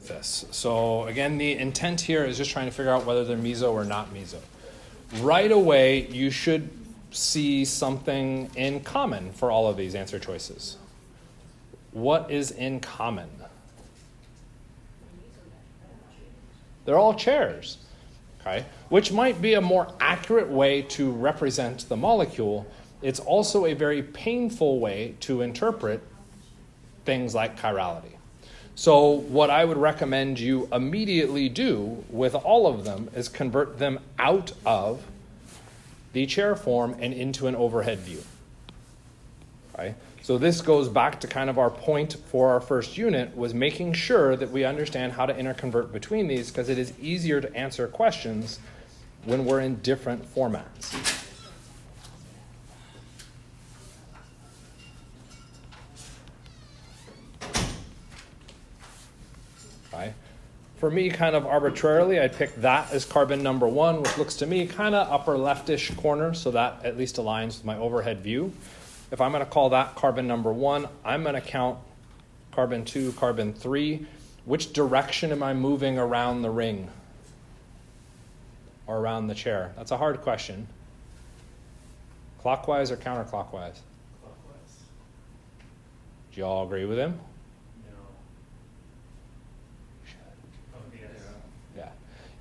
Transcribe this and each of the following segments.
with this. So again, the intent here is just trying to figure out whether they're meso or not meso. Right away, you should see something in common for all of these answer choices. What is in common? They're all chairs, okay? Which might be a more accurate way to represent the molecule. It's also a very painful way to interpret things like chirality. So what I would recommend you immediately do with all of them is convert them out of the chair form and into an overhead view. Okay? So this goes back to kind of our point for our first unit, was making sure that we understand how to interconvert between these, because it is easier to answer questions when we're in different formats. Okay. For me, kind of arbitrarily, I'd pick that as carbon number 1, which looks to me kind of upper leftish corner, so that at least aligns with my overhead view. If I'm going to call that carbon number 1, I'm going to count carbon 2, carbon 3. Which direction am I moving around the ring or around the chair? That's a hard question. Clockwise or counterclockwise? Clockwise. Do you all agree with him?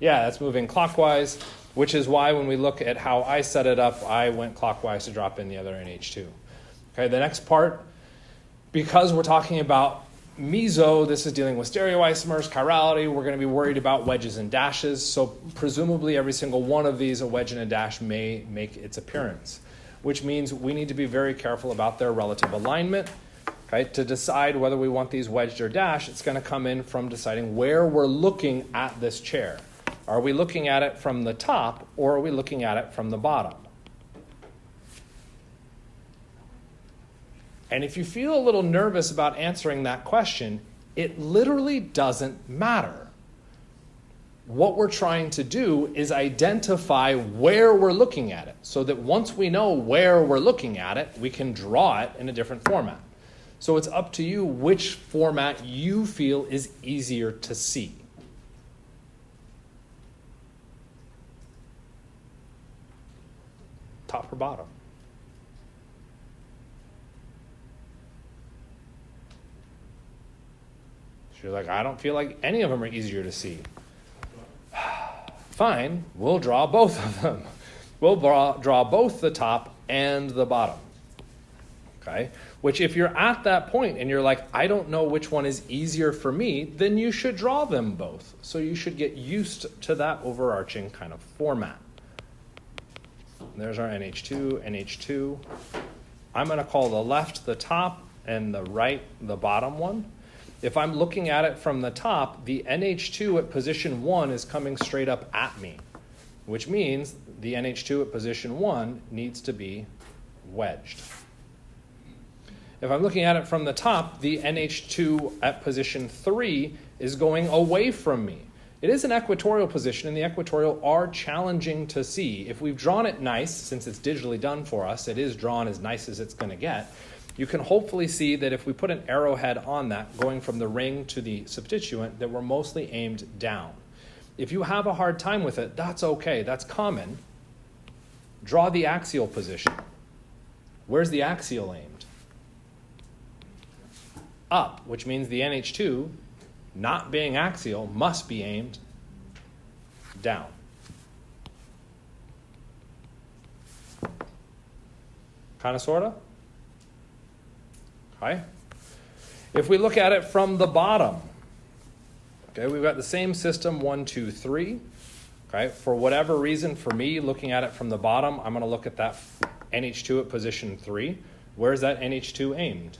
Yeah, that's moving clockwise, which is why when we look at how I set it up, I went clockwise to drop in the other NH2. Okay, the next part, because we're talking about meso, this is dealing with stereoisomers, chirality, we're going to be worried about wedges and dashes, so presumably every single one of these, a wedge and a dash, may make its appearance, which means we need to be very careful about their relative alignment. Okay, to decide whether we want these wedged or dashed, it's going to come in from deciding where we're looking at this chair. Are we looking at it from the top, or are we looking at it from the bottom? And if you feel a little nervous about answering that question, it literally doesn't matter. What we're trying to do is identify where we're looking at it, so that once we know where we're looking at it, we can draw it in a different format. So it's up to you which format you feel is easier to see. Top or bottom? So you're like, I don't feel like any of them are easier to see. Fine, we'll draw both of them. We'll draw both the top and the bottom. Okay? Which if you're at that point and you're like, I don't know which one is easier for me, then you should draw them both. So you should get used to that overarching kind of format. There's our NH2, NH2. I'm going to call the left the top and the right the bottom one. If I'm looking at it from the top, the NH2 at position 1 is coming straight up at me, which means the NH2 at position 1 needs to be wedged. If I'm looking at it from the top, the NH2 at position 3 is going away from me. It is an equatorial position, and the equatorial are challenging to see. If we've drawn it nice, since it's digitally done for us, it is drawn as nice as it's going to get. You can hopefully see that if we put an arrowhead on that, going from the ring to the substituent, that we're mostly aimed down. If you have a hard time with it, that's okay. That's common. Draw the axial position. Where's the axial aimed? Up, which means the NH2, not being axial, must be aimed down. Kind of, sort of? Okay. If we look at it from the bottom, okay, we've got the same system, 1, 2, 3. Okay, for whatever reason, for me, looking at it from the bottom, I'm going to look at that NH2 at position 3. Where's that NH2 aimed?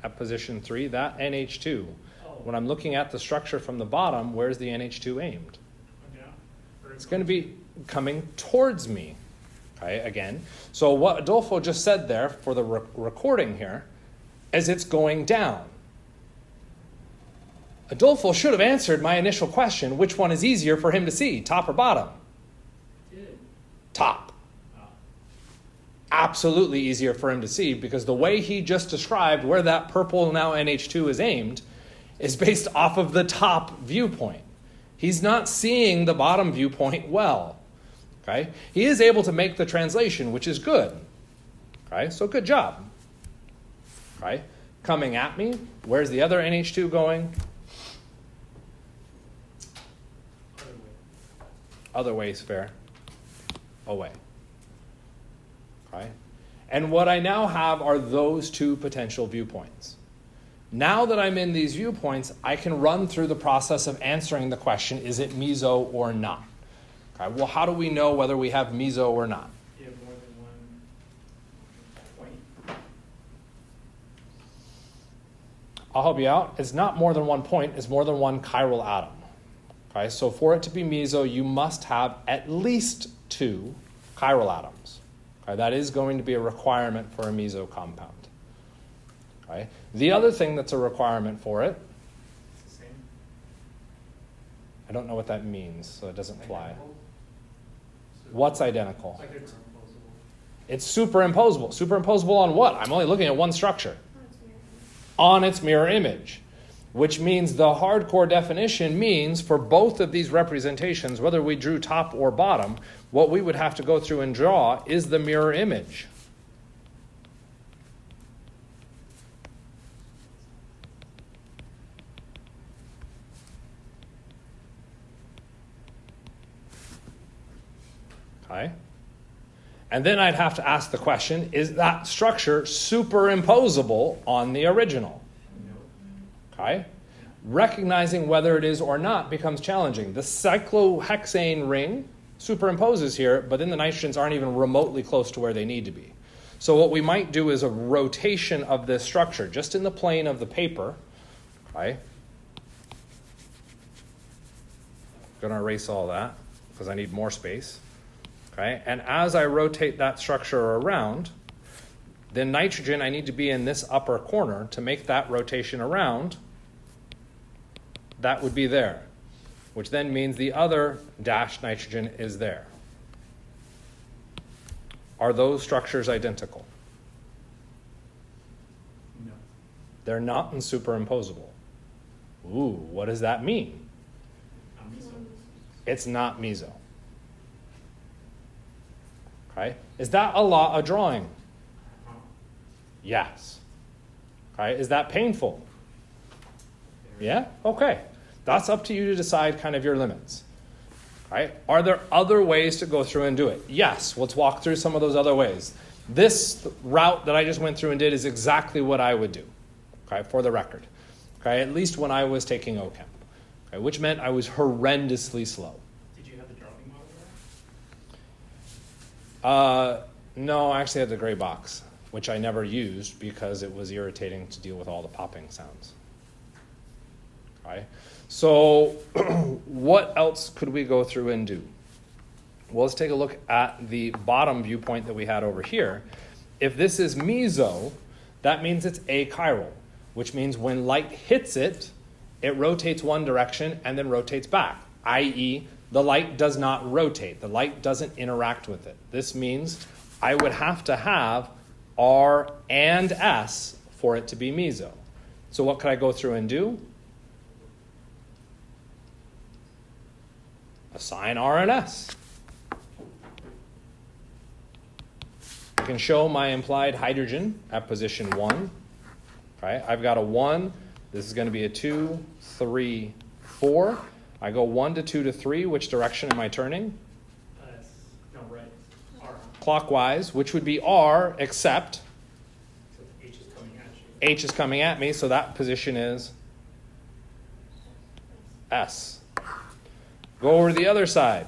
At position 3, that NH2. When I'm looking at the structure from the bottom, where's the NH2 aimed? It's going to be coming towards me. Okay, again. So what Adolfo just said there for the recording here is it's going down. Adolfo should have answered my initial question, which one is easier for him to see, top or bottom? Top. absolutely easier for him to see, because the way he just described where that purple now NH2 is aimed is based off of the top viewpoint. He's not seeing the bottom viewpoint well. Okay? He is able to make the translation, which is good. Okay? So good job. Okay? Coming at me, where's the other NH2 going? Other way is fair. Away. Okay? And what I now have are those two potential viewpoints. Now that I'm in these viewpoints, I can run through the process of answering the question, is it meso or not? Okay, well, how do we know whether we have meso or not? You have more than one point. I'll help you out. It's not more than one point, it's more than one chiral atom. Okay, so for it to be meso, you must have at least 2 chiral atoms. Okay, that is going to be a requirement for a meso compound. Okay. The other thing that's a requirement for it, It's the same. I don't know what that means, so it doesn't fly. Identical. What's identical? Like it's It's superimposable. Superimposable on what? I'm only looking at one structure. On its mirror image. Which means the hardcore definition means for both of these representations, whether we drew top or bottom, what we would have to go through and draw is the mirror image. Okay. And then I'd have to ask the question, is that structure superimposable on the original? Okay. Recognizing whether it is or not becomes challenging. The cyclohexane ring superimposes here, but then the nitrogens aren't even remotely close to where they need to be. So what we might do is a rotation of this structure, just in the plane of the paper. Okay. I'm going to erase all that because I need more space. Okay, and as I rotate that structure around, then nitrogen, I need to be in this upper corner to make that rotation around. That would be there, which then means the other dashed nitrogen is there. Are those structures identical? No. They're not superimposable. Ooh, what does that mean? Meso. It's not meso. Okay. Is that a law of drawing? Yes. Okay. Is that painful? Yeah? Okay. That's up to you to decide kind of your limits. Right? Are there other ways to go through and do it? Yes. Let's walk through some of those other ways. This route that I just went through and did is exactly what I would do. Okay, for the record. Okay, at least when I was taking OChem. Okay, which meant I was horrendously slow. Did you have the dropping model No, I actually had the gray box, which I never used because it was irritating to deal with all the popping sounds. Okay. So what else could we go through and do? Well, let's take a look at the bottom viewpoint that we had over here. If this is meso, that means it's achiral, which means when light hits it, it rotates one direction and then rotates back, i.e., the light does not rotate. The light doesn't interact with it. This means I would have to have R and S for it to be meso. So what could I go through and do? Assign R and S. I can show my implied hydrogen at position 1. Okay, I've got a 1. This is going to be a 2, 3, 4. I go 1 to 2 to 3. Which direction am I turning? No, right. R. Clockwise, which would be R, except So H is coming at you. H is coming at me, so that position is S. Go over to the other side.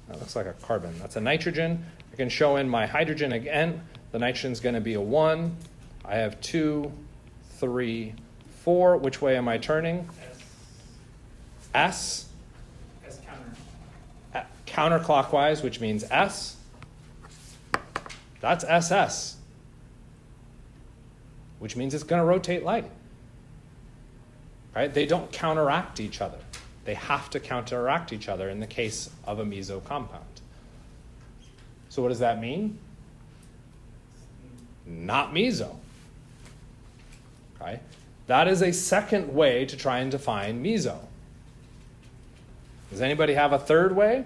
That looks like a carbon. That's a nitrogen. I can show in my hydrogen again. The nitrogen's going to be a 1. I have 2, 3, 4. Which way am I turning? S. S counter. Counterclockwise, which means S. That's SS, which means it's going to rotate light. Right? They don't counteract each other. They have to counteract each other in the case of a meso compound. So what does that mean? Not meso. Okay? That is a second way to try and define meso. Does anybody have a third way?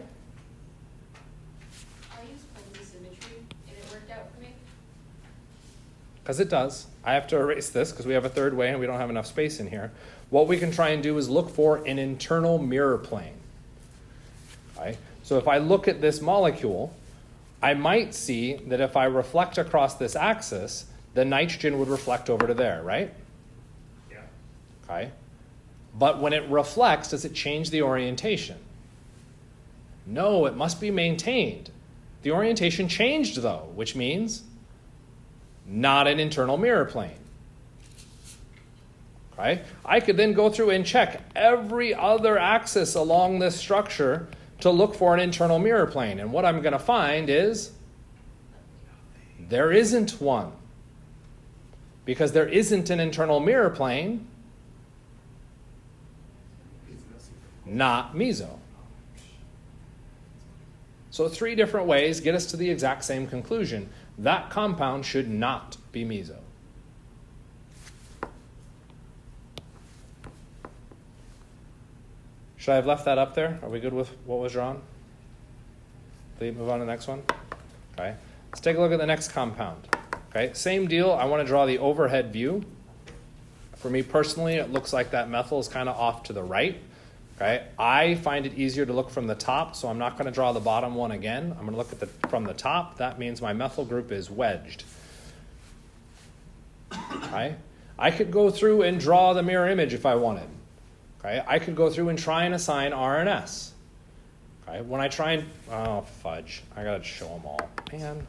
I used Lindsay's symmetry and it worked out for me. Because it does. I have to erase this because we have a third way and we don't have enough space in here. What we can try and do is look for an internal mirror plane. Okay? So if I look at this molecule, I might see that if I reflect across this axis, the nitrogen would reflect over to there, right? Yeah. Okay? But when it reflects, does it change the orientation? No, it must be maintained. The orientation changed though, which means not an internal mirror plane. Okay? I could then go through and check every other axis along this structure to look for an internal mirror plane. And what I'm going to find is there isn't one. Because there isn't an internal mirror plane, not meso. So 3 different ways get us to the exact same conclusion. That compound should not be meso. Should I have left that up there? Are we good with what was drawn? Please move on to the next one. Okay. Let's take a look at the next compound. Okay. Same deal. I want to draw the overhead view. For me personally, it looks like that methyl is kind of off to the right. Okay. I find it easier to look from the top, so I'm not going to draw the bottom one again. I'm going to look at from the top. That means my methyl group is wedged. Okay. I could go through and draw the mirror image if I wanted. Okay. I could go through and try and assign R and S. Okay. When I try and, oh fudge, I got to show them all. Man.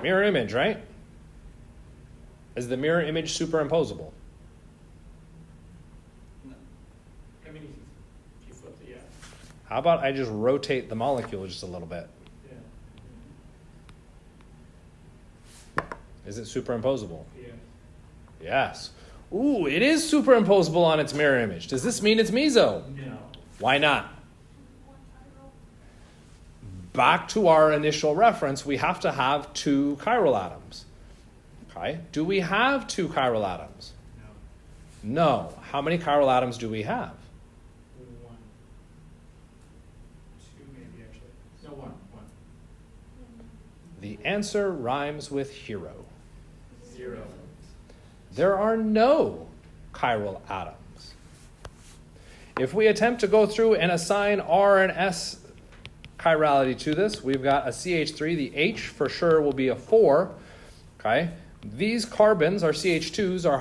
Mirror image, right? Is the mirror image superimposable? No. I mean, if you flip the, yeah. How about I just rotate the molecule just a little bit? Yeah. Is it superimposable? Yeah. Yes. Ooh, it is superimposable on its mirror image. Does this mean it's meso? No. Why not? Back to our initial reference, we have to have 2 chiral atoms. Okay? Do we have 2 chiral atoms? No. No. How many chiral atoms do we have? 1. 2 maybe actually. No, 1. The answer rhymes with hero. 0. There are no chiral atoms. If we attempt to go through and assign R and S chirality to this, we've got a CH3. The H for sure will be a 4. Okay? These carbons, our CH2s, are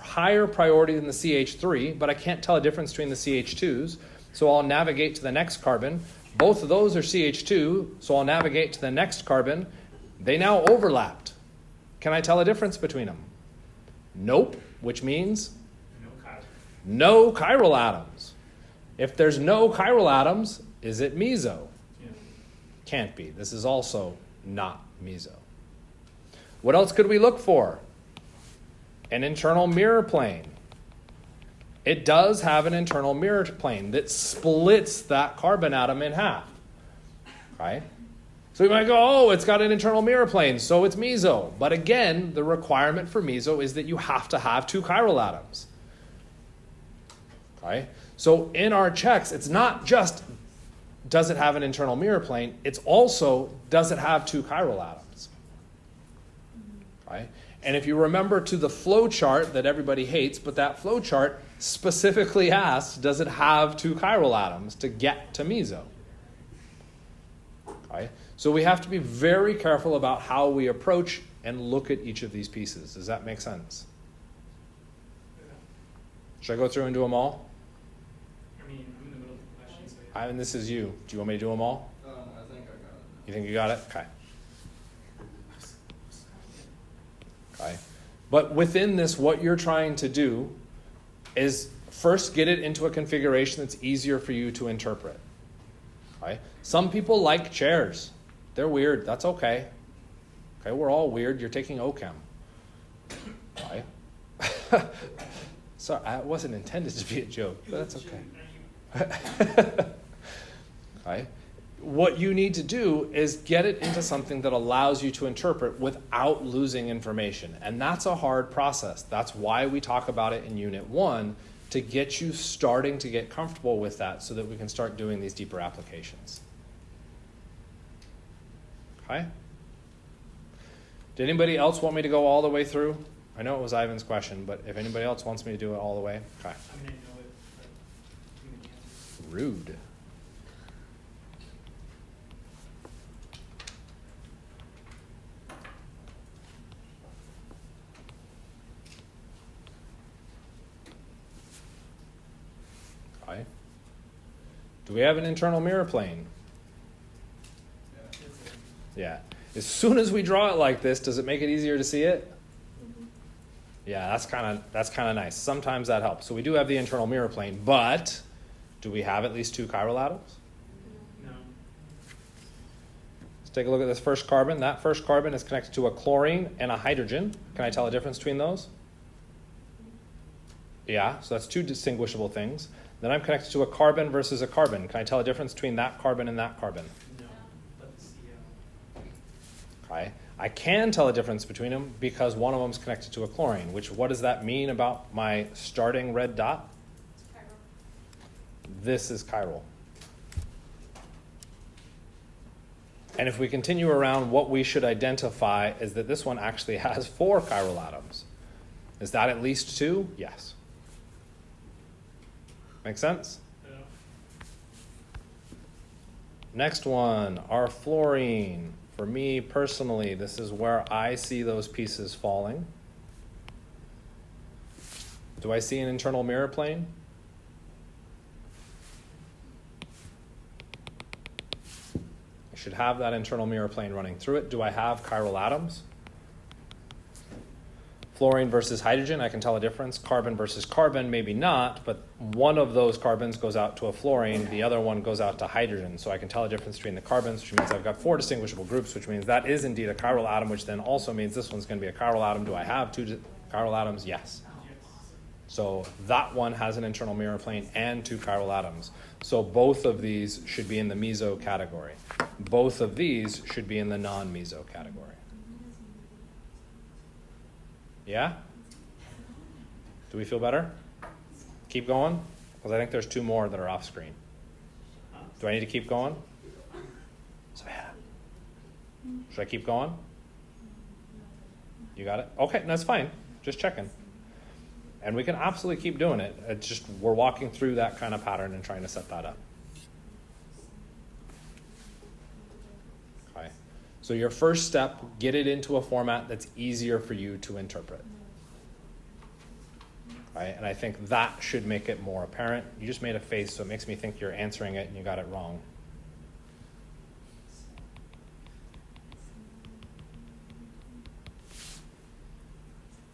higher priority than the CH3, but I can't tell a difference between the CH2s, so I'll navigate to the next carbon. Both of those are CH2, so I'll navigate to the next carbon. They now overlapped. Can I tell a difference between them? Nope, which means no chiral atoms. If there's no chiral atoms, is it meso? Yeah. Can't be. This is also not meso. What else could we look for? An internal mirror plane. It does have an internal mirror plane that splits that carbon atom in half. Right? So we might go, oh, it's got an internal mirror plane, so it's meso. But again, the requirement for meso is that you have to have 2 chiral atoms. Okay? So in our checks, it's not just does it have an internal mirror plane, it's also does it have 2 chiral atoms. Okay? And if you remember to the flow chart that everybody hates, but that flow chart specifically asks, does it have 2 chiral atoms to get to meso? Okay? So we have to be very careful about how we approach and look at each of these pieces. Does that make sense? Should I go through and do them all? I mean, I'm in the middle of the question, so yeah. And this is you. Do you want me to do them all? I think I got it. You think you got it? Okay. Okay. But within this, what you're trying to do is first get it into a configuration that's easier for you to interpret. Okay? Some people like chairs. They're weird. That's okay. Okay, we're all weird. You're taking OChem. Right? Sorry, it wasn't intended to be a joke, but that's okay. Right? What you need to do is get it into something that allows you to interpret without losing information. And that's a hard process. That's why we talk about it in Unit 1, to get you starting to get comfortable with that so that we can start doing these deeper applications. Okay? Did anybody else want me to go all the way through? I know it was Ivan's question, but if anybody else wants me to do it all the way, okay. I mean, I know it, but give me the answer. Rude. Okay. Do we have an internal mirror plane? Yeah. As soon as we draw it like this, does it make it easier to see it? Yeah, that's kind of nice. Sometimes that helps. So we do have the internal mirror plane, but do we have at least 2 chiral atoms? No. Let's take a look at this first carbon. That first carbon is connected to a chlorine and a hydrogen. Can I tell a difference between those? Yeah, so that's 2 distinguishable things. Then I'm connected to a carbon versus a carbon. Can I tell a difference between that carbon and that carbon? No. But the CO. Okay. I can tell a difference between them because one of them is connected to a chlorine, which, what does that mean about my starting red dot? It's chiral. This is chiral. And if we continue around, what we should identify is that this one actually has 4 chiral atoms. Is that at least 2? Yes. Make sense? Yeah. Next one, our fluorine. For me personally, this is where I see those pieces falling. Do I see an internal mirror plane? I should have that internal mirror plane running through it. Do I have chiral atoms? Fluorine versus hydrogen, I can tell a difference. Carbon versus carbon, maybe not, but one of those carbons goes out to a fluorine, the other one goes out to hydrogen. So I can tell a difference between the carbons, which means I've got 4 distinguishable groups, which means that is indeed a chiral atom, which then also means this one's going to be a chiral atom. Do I have 2 chiral atoms? Yes. So that one has an internal mirror plane and 2 chiral atoms. So both of these should be in the meso category. Both of these should be in the non-meso category. Yeah? Do we feel better? Keep going? Because I think there's 2 more that are off screen. Do I need to keep going? Should I keep going? You got it? Okay, that's fine. Just checking. And we can absolutely keep doing it. It's just we're walking through that kind of pattern and trying to set that up. Okay. So your first step, get it into a format that's easier for you to interpret. Right? And I think that should make it more apparent. You just made a face, so it makes me think you're answering it and you got it wrong.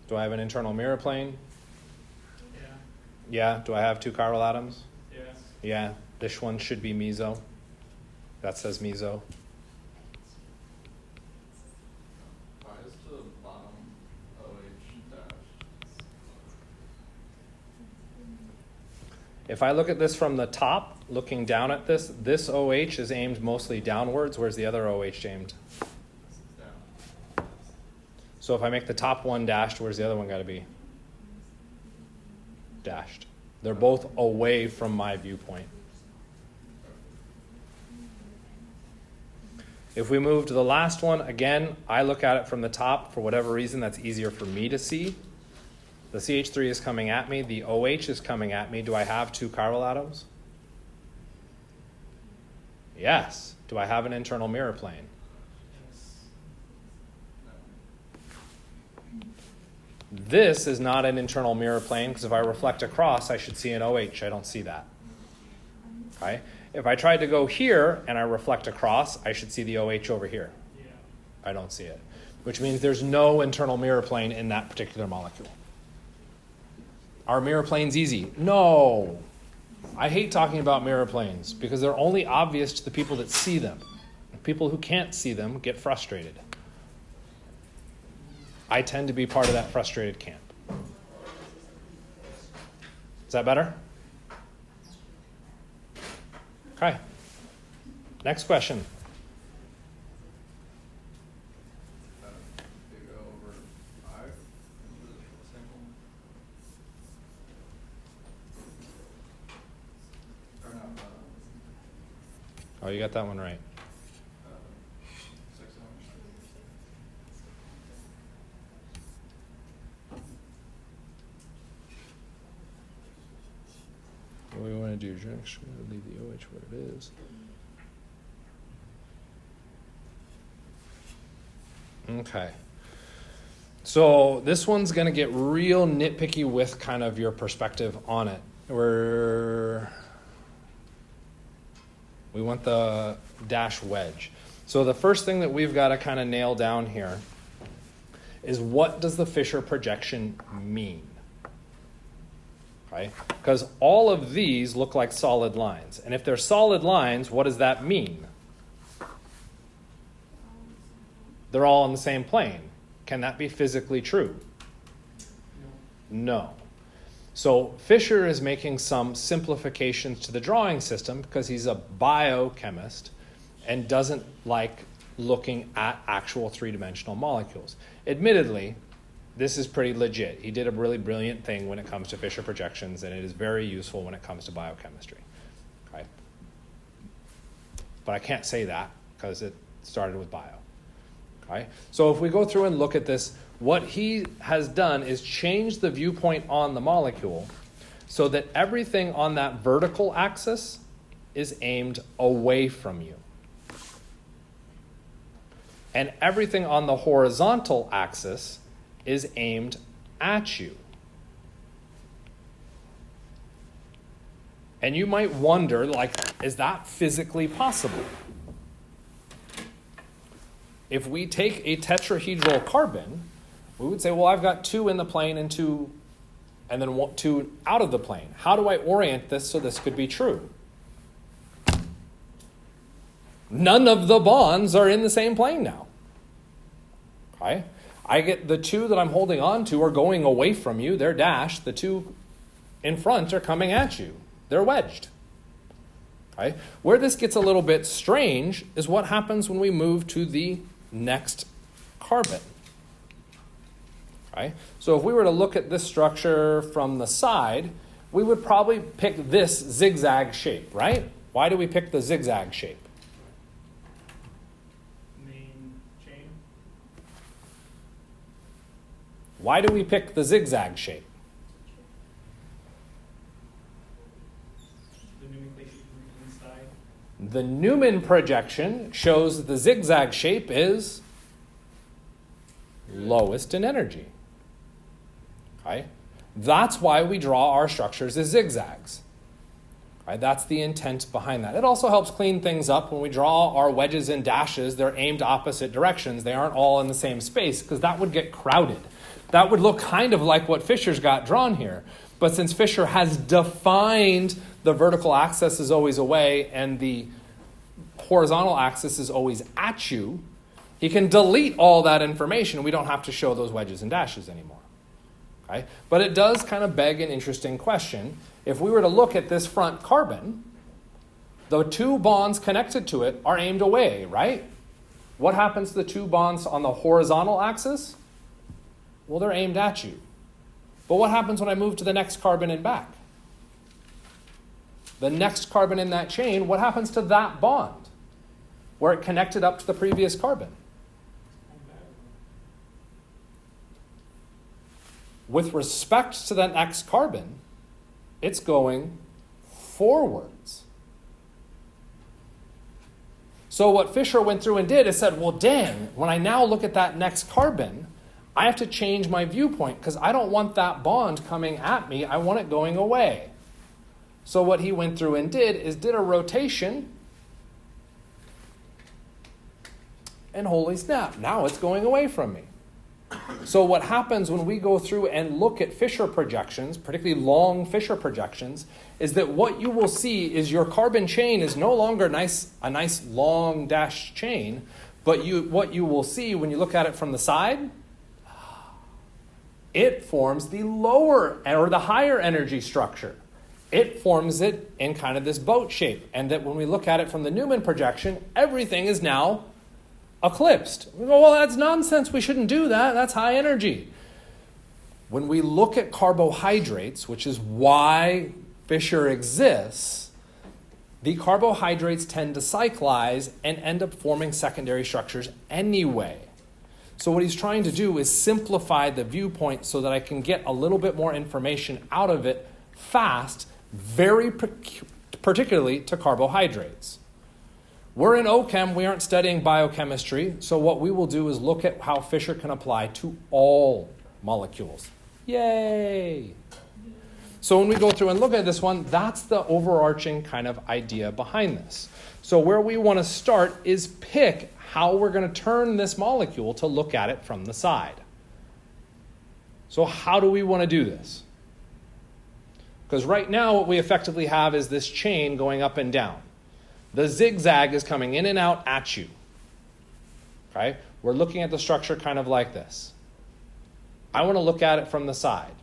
Do I have an internal mirror plane? Yeah. Yeah. Do I have 2 chiral atoms? Yes. Yeah. This one should be meso. That says meso. Why is the bottom OH dashed? If I look at this from the top, looking down at this, this OH is aimed mostly downwards, whereas the other OH aimed. Down. So if I make the top one dashed, where's the other one got to be? Dashed. They're both away from my viewpoint. If we move to the last one, again, I look at it from the top. For whatever reason, that's easier for me to see. The CH3 is coming at me. The OH is coming at me. Do I have 2 chiral atoms? Yes. Do I have an internal mirror plane? Yes. This is not an internal mirror plane because if I reflect across, I should see an OH. I don't see that. Okay? If I tried to go here and I reflect across, I should see the OH over here. Yeah. I don't see it, which means there's no internal mirror plane in that particular molecule. Are mirror planes easy? No. I hate talking about mirror planes because they're only obvious to the people that see them. People who can't see them get frustrated. I tend to be part of that frustrated camp. Is that better? Okay. Next question. Big O over 5 into the sample. Or not, Oh, you got that one right. 6 Ohm. What we want to do is actually leave the OH where it is. Okay. So this one's going to get real nitpicky with kind of your perspective on it. We want the dash wedge. So the first thing that we've got to kind of nail down here is, what does the Fisher projection mean? Okay? Because all of these look like solid lines. And if they're solid lines, what does that mean? They're all on the same plane. Can that be physically true? No. So Fisher is making some simplifications to the drawing system because he's a biochemist and doesn't like looking at actual three-dimensional molecules. Admittedly, this is pretty legit. He did a really brilliant thing when it comes to Fisher projections, and it is very useful when it comes to biochemistry. Okay? But I can't say that because it started with bio. Okay? So if we go through and look at this, what he has done is change the viewpoint on the molecule so that everything on that vertical axis is aimed away from you. And everything on the horizontal axis is aimed at you. And you might wonder, like, is that physically possible? If we take a tetrahedral carbon, we would say, well, I've got 2 in the plane and 2 out of the plane. How do I orient this so this could be true? None of the bonds are in the same plane now. Okay? I get the 2 that I'm holding on to are going away from you. They're dashed. The 2 in front are coming at you. They're wedged. Okay? Where this gets a little bit strange is what happens when we move to the next carbon. Okay? So if we were to look at this structure from the side, we would probably pick this zigzag shape, right? Why do we pick the zigzag shape? Main chain. Why do we pick the zigzag shape? The nomenclature inside. The Newman projection shows that the zigzag shape is lowest in energy. Okay? That's why we draw our structures as zigzags. Okay? That's the intent behind that. It also helps clean things up. When we draw our wedges and dashes, they're aimed opposite directions. They aren't all in the same space because that would get crowded. That would look kind of like what Fisher's got drawn here. But since Fisher has defined the vertical axis is always away and the horizontal axis is always at you, he can delete all that information. We don't have to show those wedges and dashes anymore. Okay? But it does kind of beg an interesting question. If we were to look at this front carbon, the 2 bonds connected to it are aimed away, right? What happens to the 2 bonds on the horizontal axis? Well, they're aimed at you. But what happens when I move to the next carbon and back? The next carbon in that chain, what happens to that bond where it connected up to the previous carbon? With respect to that next carbon, it's going forwards. So what Fisher went through and did is said, well, dang, when I now look at that next carbon, I have to change my viewpoint because I don't want that bond coming at me. I want it going away. So what he went through and did a rotation, and holy snap, now it's going away from me. So what happens when we go through and look at Fisher projections, particularly long Fisher projections, is that what you will see is your carbon chain is no longer a nice long dashed chain, but what you will see when you look at it from the side, It forms the lower or the higher energy structure. It forms it in kind of this boat shape. And that when we look at it from the Newman projection, everything is now eclipsed. We go, well, that's nonsense. We shouldn't do that. That's high energy. When we look at carbohydrates, which is why Fisher exists, the carbohydrates tend to cyclize and end up forming secondary structures anyway. So what he's trying to do is simplify the viewpoint so that I can get a little bit more information out of it fast, very particularly to carbohydrates. We're in OChem, we aren't studying biochemistry, so what we will do is look at how Fisher can apply to all molecules. Yay! So when we go through and look at this one, that's the overarching kind of idea behind this. So where we want to start is pick how we're going to turn this molecule to look at it from the side. So how do we want to do this? Because right now what we effectively have is this chain going up and down. The zigzag is coming in and out at you. Okay? We're looking at the structure kind of like this. I want to look at it from the side.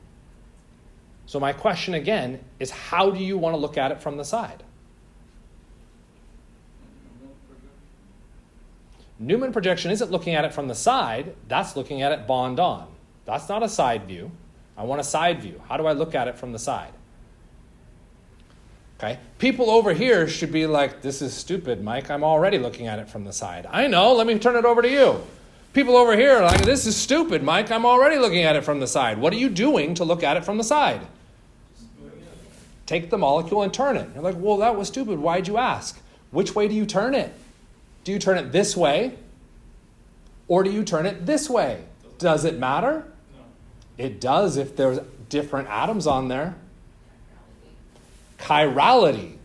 So my question again is, how do you want to look at it from the side? Newman projection isn't looking at it from the side. That's looking at it bond on. That's not a side view. I want a side view. How do I look at it from the side? Okay. People over here should be like, this is stupid, Mike. I'm already looking at it from the side. I know. Let me turn it over to you. People over here are like, this is stupid, Mike. I'm already looking at it from the side. What are you doing to look at it from the side? Take the molecule and turn it. You're like, well, that was stupid. Why'd you ask? Which way do you turn it? Do you turn it this way? Or do you turn it this way? Does it matter? No. It does if there's different atoms on there. Chirality.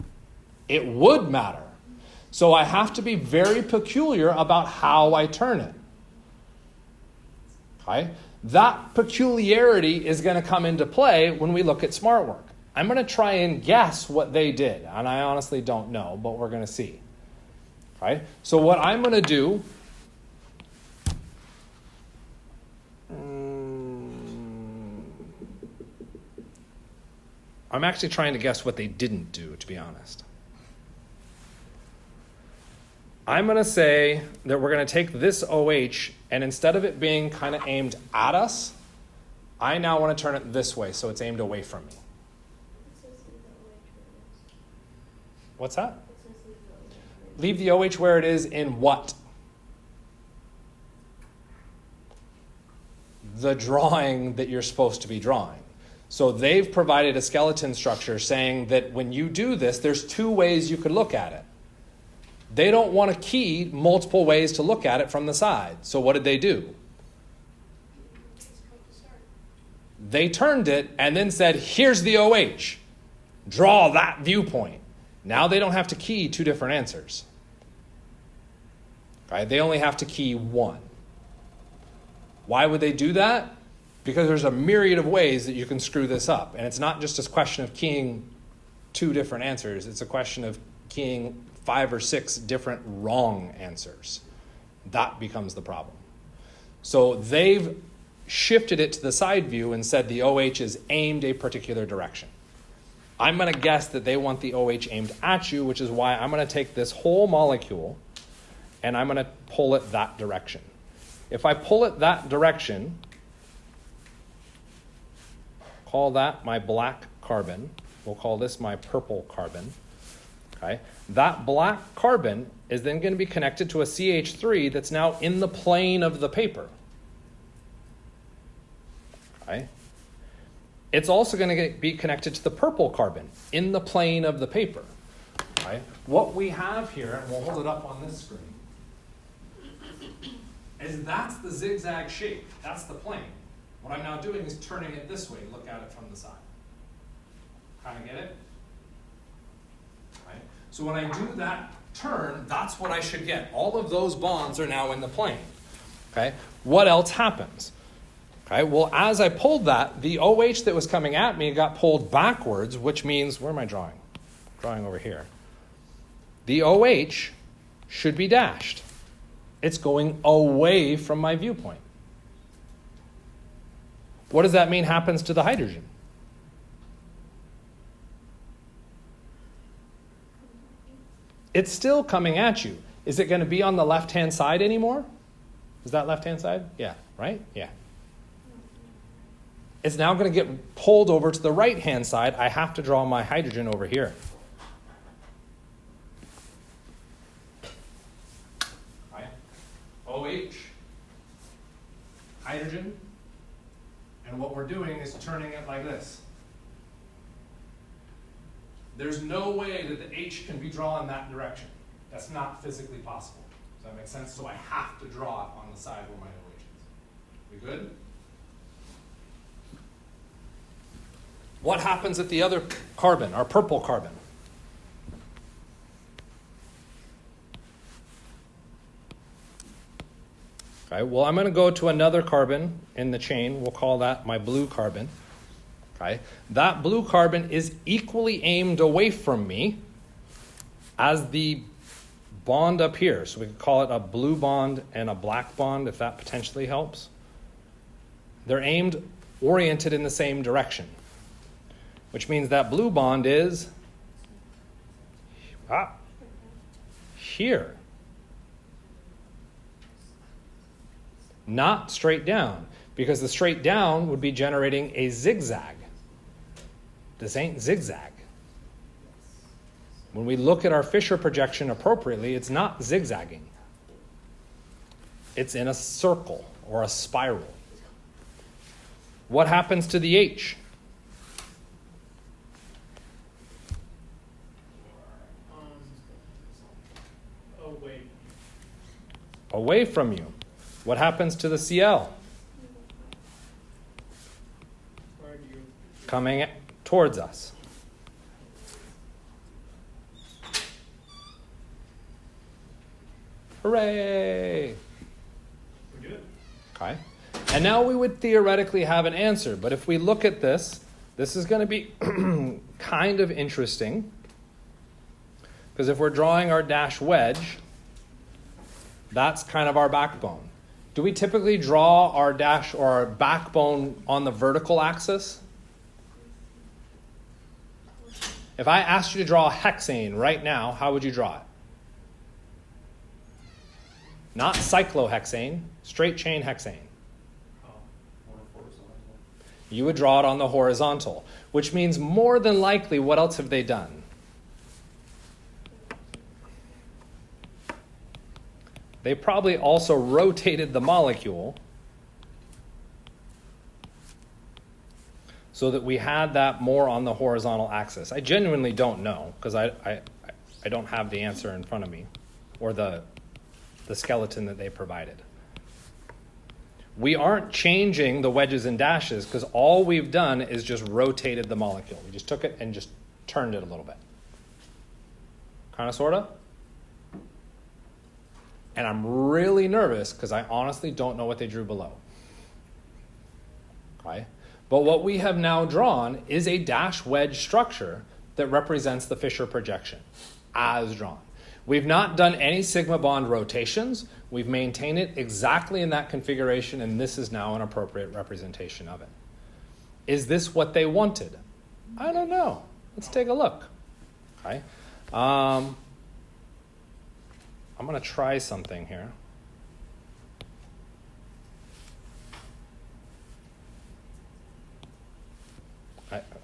It would matter. So I have to be very peculiar about how I turn it. Okay? That peculiarity is going to come into play when we look at smart work. I'm going to try and guess what they did, and I honestly don't know, but we're going to see. Okay? So what I'm going to do, I'm actually trying to guess what they didn't do, to be honest. I'm going to say that we're going to take this OH, and instead of it being kind of aimed at us, I now want to turn it this way, so it's aimed away from me. What's that? Leave the OH where it is in what? The drawing that you're supposed to be drawing. So they've provided a skeleton structure saying that when you do this, there's two ways you could look at it. They don't want to key multiple ways to look at it from the side. So what did they do? They turned it and then said, here's the OH. Draw that viewpoint. Now they don't have to key two different answers. Right? They only have to key one. Why would they do that? Because there's a myriad of ways that you can screw this up. And it's not just a question of keying two different answers. It's a question of keying 5 or 6 different wrong answers. That becomes the problem. So they've shifted it to the side view and said the OH is aimed a particular direction. I'm going to guess that they want the OH aimed at you, which is why I'm going to take this whole molecule and I'm going to pull it that direction. If I pull it that direction, call that my black carbon. We'll call this my purple carbon. Okay? That black carbon is then going to be connected to a CH3 that's now in the plane of the paper. Okay? It's also going to be connected to the purple carbon in the plane of the paper. Okay? What we have here, and we'll hold it up on this screen, is that's the zigzag shape. That's the plane. What I'm now doing is turning it this way to look at it from the side. Kind of get it? Okay. So when I do that turn, that's what I should get. All of those bonds are now in the plane. Okay. What else happens? Okay. Well, as I pulled that, the OH that was coming at me got pulled backwards, which means, where am I drawing? Drawing over here. The OH should be dashed. It's going away from my viewpoint. What does that mean happens to the hydrogen? It's still coming at you. Is it going to be on the left-hand side anymore? Is that left-hand side? Yeah, right? Yeah. It's now going to get pulled over to the right-hand side. I have to draw my hydrogen over here. OH, hydrogen, and what we're doing is turning it like this. There's no way that the H can be drawn that direction. That's not physically possible. Does that make sense? So I have to draw it on the side where my OH is. We good? What happens at the other carbon, our purple carbon? Okay, well, I'm going to go to another carbon in the chain. We'll call that my blue carbon. Okay, that blue carbon is equally aimed away from me as the bond up here. So we could call it a blue bond and a black bond, if that potentially helps. They're aimed, oriented in the same direction, which means that blue bond is here. Not straight down, because the straight down would be generating a zigzag. This ain't zigzag. When we look at our Fisher projection appropriately, it's not zigzagging. It's in a circle or a spiral. What happens to the H? Away. Away from you. What happens to the Cl? Where do you? Coming towards us. Hooray! We're good. Okay. And now we would theoretically have an answer, but if we look at this, this is going to be kind of interesting, because if we're drawing our dash wedge, that's kind of our backbone. Do we typically draw our dash or our backbone on the vertical axis? If I asked you to draw a hexane right now, how would you draw it? Not cyclohexane, straight chain hexane. You would draw it on the horizontal, which means more than likely, what else have they done? They probably also rotated the molecule so that we had that more on the horizontal axis. I genuinely don't know, because I don't have the answer in front of me, or the skeleton that they provided. We aren't changing the wedges and dashes, because all we've done is just rotated the molecule. We just took it and just turned it a little bit. Kind of, sort of. And I'm really nervous because I honestly don't know what they drew below. Okay? But what we have now drawn is a dash wedge structure that represents the Fisher projection as drawn. We've not done any sigma bond rotations. We've maintained it exactly in that configuration, and this is now an appropriate representation of it. Is this what they wanted? I don't know. Let's take a look. Okay? I'm going to try something here.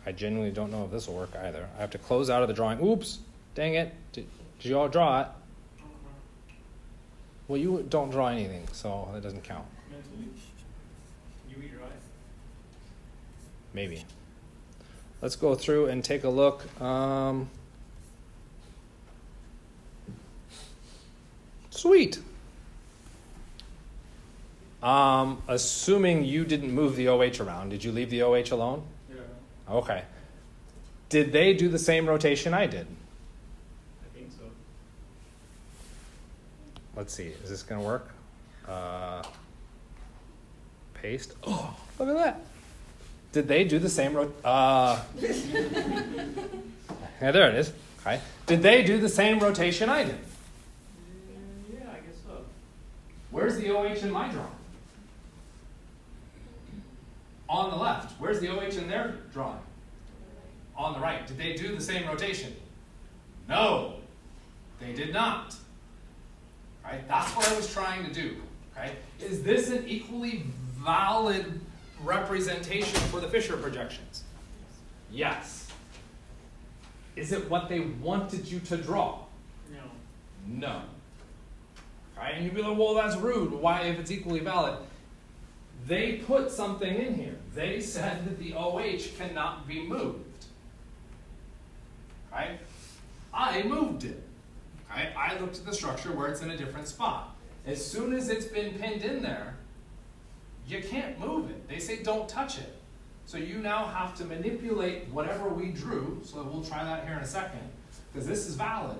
I genuinely don't know if this will work either. I have to close out of the drawing. Oops, dang it. Did you all draw it? Well, you don't draw anything, so that doesn't count. Mentally. You eat right. Maybe. Let's go through and take a look. Sweet. Assuming you didn't move the OH around, did you leave the OH alone? Yeah. Okay. Did they do the same rotation I did? I think so. Let's see. Is this going to work? Paste. Oh, look at that. Did they do the same yeah, there it is. Okay. Did they do the same rotation I did? Yeah, I guess so. Where's the OH in my drawing? On the left. Where's the OH in their drawing? On the right. Did they do the same rotation? No, they did not. Right? That's what I was trying to do. Right? Is this an equally valid representation for the Fisher projections? Yes. Is it what they wanted you to draw? No. No. Right? And you'd be like, well, that's rude. Why, if it's equally valid? They put something in here. They said that the OH cannot be moved. Right? I moved it. Right? I looked at the structure where it's in a different spot. As soon as it's been pinned in there, you can't move it. They say don't touch it. So you now have to manipulate whatever we drew, so we'll try that here in a second, because this is valid,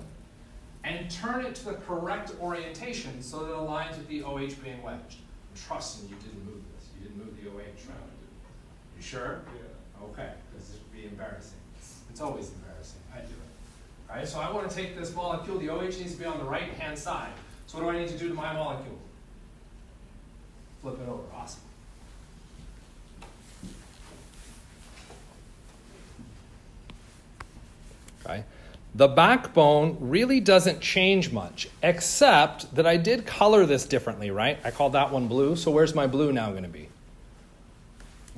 and turn it to the correct orientation so that it aligns with the OH being wedged. I'm trusting you didn't move this. You didn't move the OH, right? You sure? Yeah. Okay, because this would be embarrassing. It's always embarrassing. I do it. All right, so I want to take this molecule. The OH needs to be on the right-hand side. So what do I need to do to my molecule? Flip it over. Awesome. Okay. The backbone really doesn't change much, except that I did color this differently, right? I called that one blue, so where's my blue now going to be?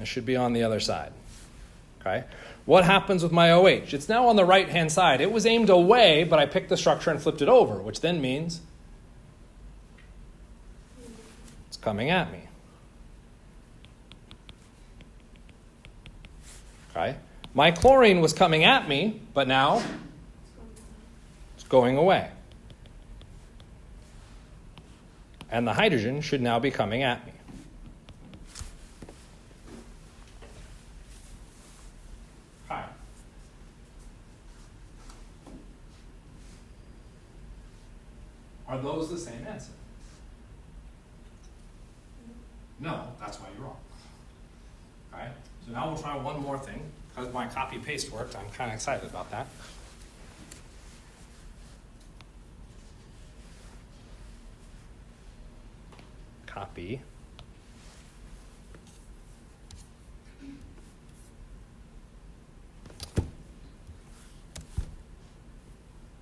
It should be on the other side. Okay. What happens with my OH? It's now on the right-hand side. It was aimed away, but I picked the structure and flipped it over, which then means it's coming at me. Okay. My chlorine was coming at me, but now it's going away. And the hydrogen should now be coming at me. Hi. Are those the same answer? No, that's why you're wrong. All right, so now we'll try one more thing. Because my copy-paste worked, I'm kind of excited about that. Copy.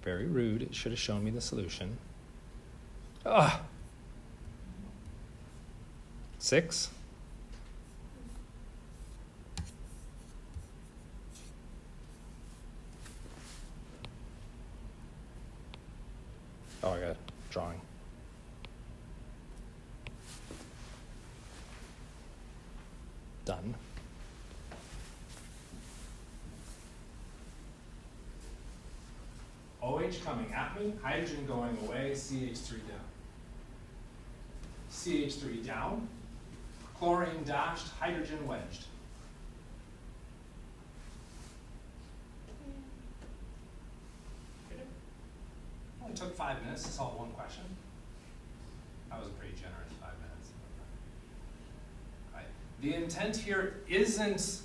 Very rude. It should have shown me the solution. 6. Oh, I got a drawing. Done. OH coming at me, hydrogen going away, CH3 down. CH3 down, chlorine dashed, hydrogen wedged. Only took 5 minutes to solve one question. That was a pretty generous 5 minutes. Right. The intent here isn't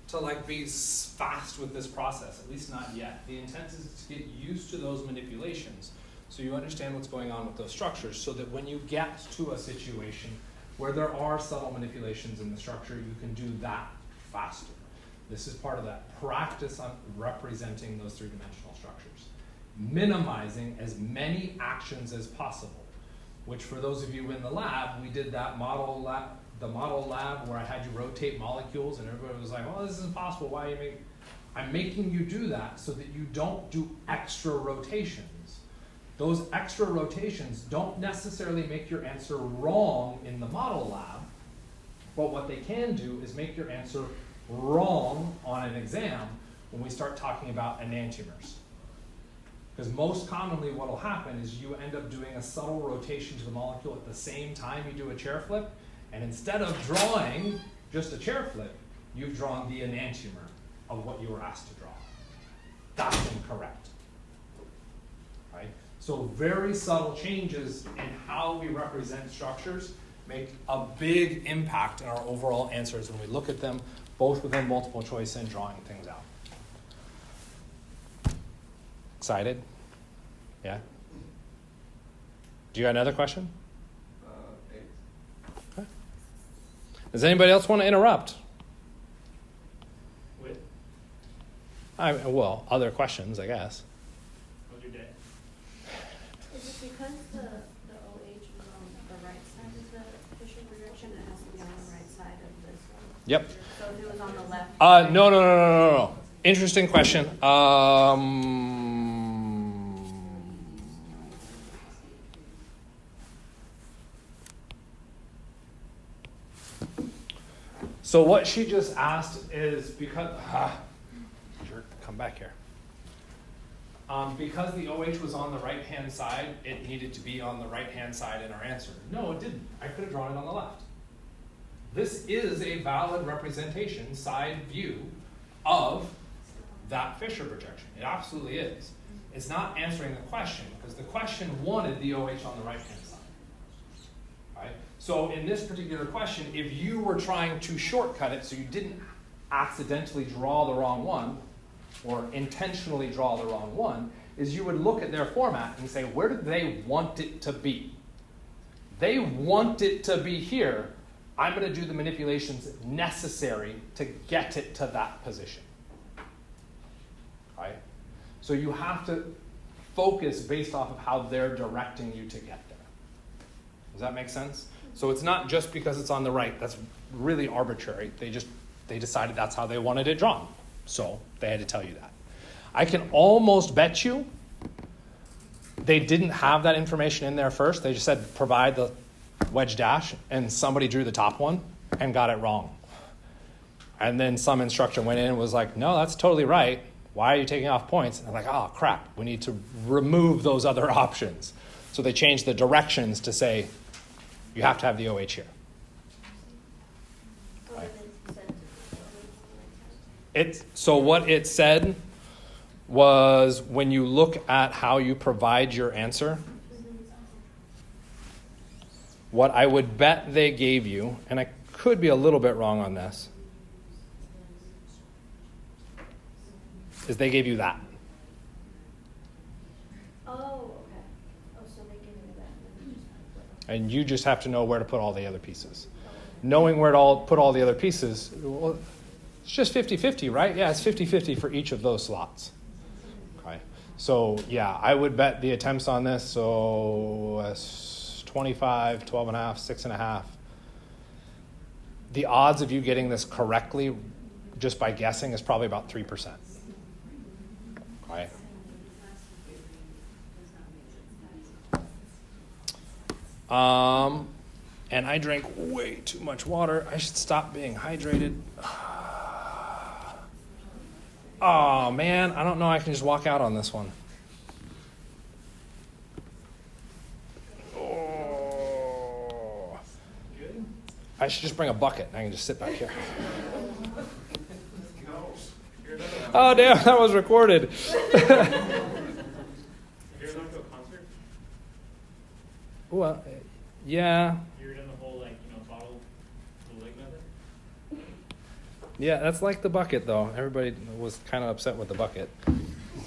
to be fast with this process, at least not yet. The intent is to get used to those manipulations so you understand what's going on with those structures, so that when you get to a situation where there are subtle manipulations in the structure, you can do that faster. This is part of that practice on representing those three-dimensional structures. Minimizing as many actions as possible, which for those of you in the lab, we did that model lab where I had you rotate molecules and everybody was like, oh, this is impossible. Why are you making? I'm making you do that so that you don't do extra rotations. Those extra rotations don't necessarily make your answer wrong in the model lab, but what they can do is make your answer wrong on an exam when we start talking about enantiomers. Because most commonly what will happen is you end up doing a subtle rotation to the molecule at the same time you do a chair flip, and instead of drawing just a chair flip, you've drawn the enantiomer of what you were asked to draw. That's incorrect. Right? So very subtle changes in how we represent structures make a big impact in our overall answers when we look at them, both within multiple choice and drawing things out. Excited? Yeah? Do you got another question? 8. Okay. Does anybody else want to interrupt? With, Well, other questions, I guess. how's your day? Is it because the OH is on the right side of the Fisher projection, it has to be on the right side of this one? Yep. So if it was on the left? No. Interesting question. So what she just asked is because, jerk, come back here. Because the OH was on the right-hand side, it needed to be on the right-hand side in our answer. No, it didn't. I could have drawn it on the left. This is a valid representation, side view, of that Fisher projection. It absolutely is. It's not answering the question, because the question wanted the OH on the right-hand side. Right? So in this particular question, if you were trying to shortcut it so you didn't accidentally draw the wrong one, or intentionally draw the wrong one, is you would look at their format and say, where do they want it to be? They want it to be here. I'm going to do the manipulations necessary to get it to that position. Right? So you have to focus based off of how they're directing you to get there. Does that make sense? So it's not just because it's on the right. That's really arbitrary. They decided that's how they wanted it drawn. So they had to tell you that. I can almost bet you they didn't have that information in there first. They just said provide the wedge dash, and somebody drew the top one and got it wrong. And then some instructor went in and was like, no, that's totally right. Why are you taking off points? And I'm like, oh, crap. We need to remove those other options. So they changed the directions to say, you have to have the OH here. So what it said was when you look at how you provide your answer, what I would bet they gave you, and I could be a little bit wrong on this, is they gave you that. Oh, okay. Oh, so they gave me that. And you just have to know where to put all the other pieces. Knowing where to put all the other pieces, well, it's just 50-50, right? Yeah, it's 50-50 for each of those slots. Okay. So, yeah, I would bet the attempts on this, so 25, 12 and a half, 6 and a half. The odds of you getting this correctly just by guessing is probably about 3%. Okay. And I drank way too much water. I should stop being hydrated. Oh, man, I don't know. I can just walk out on this one. Oh. I should just bring a bucket and I can just sit back here. Oh, damn, that was recorded. Have you ever gone to a concert? Well, yeah. You ever done the whole, bottle the leg method? Yeah, that's like the bucket, though. Everybody was kind of upset with the bucket.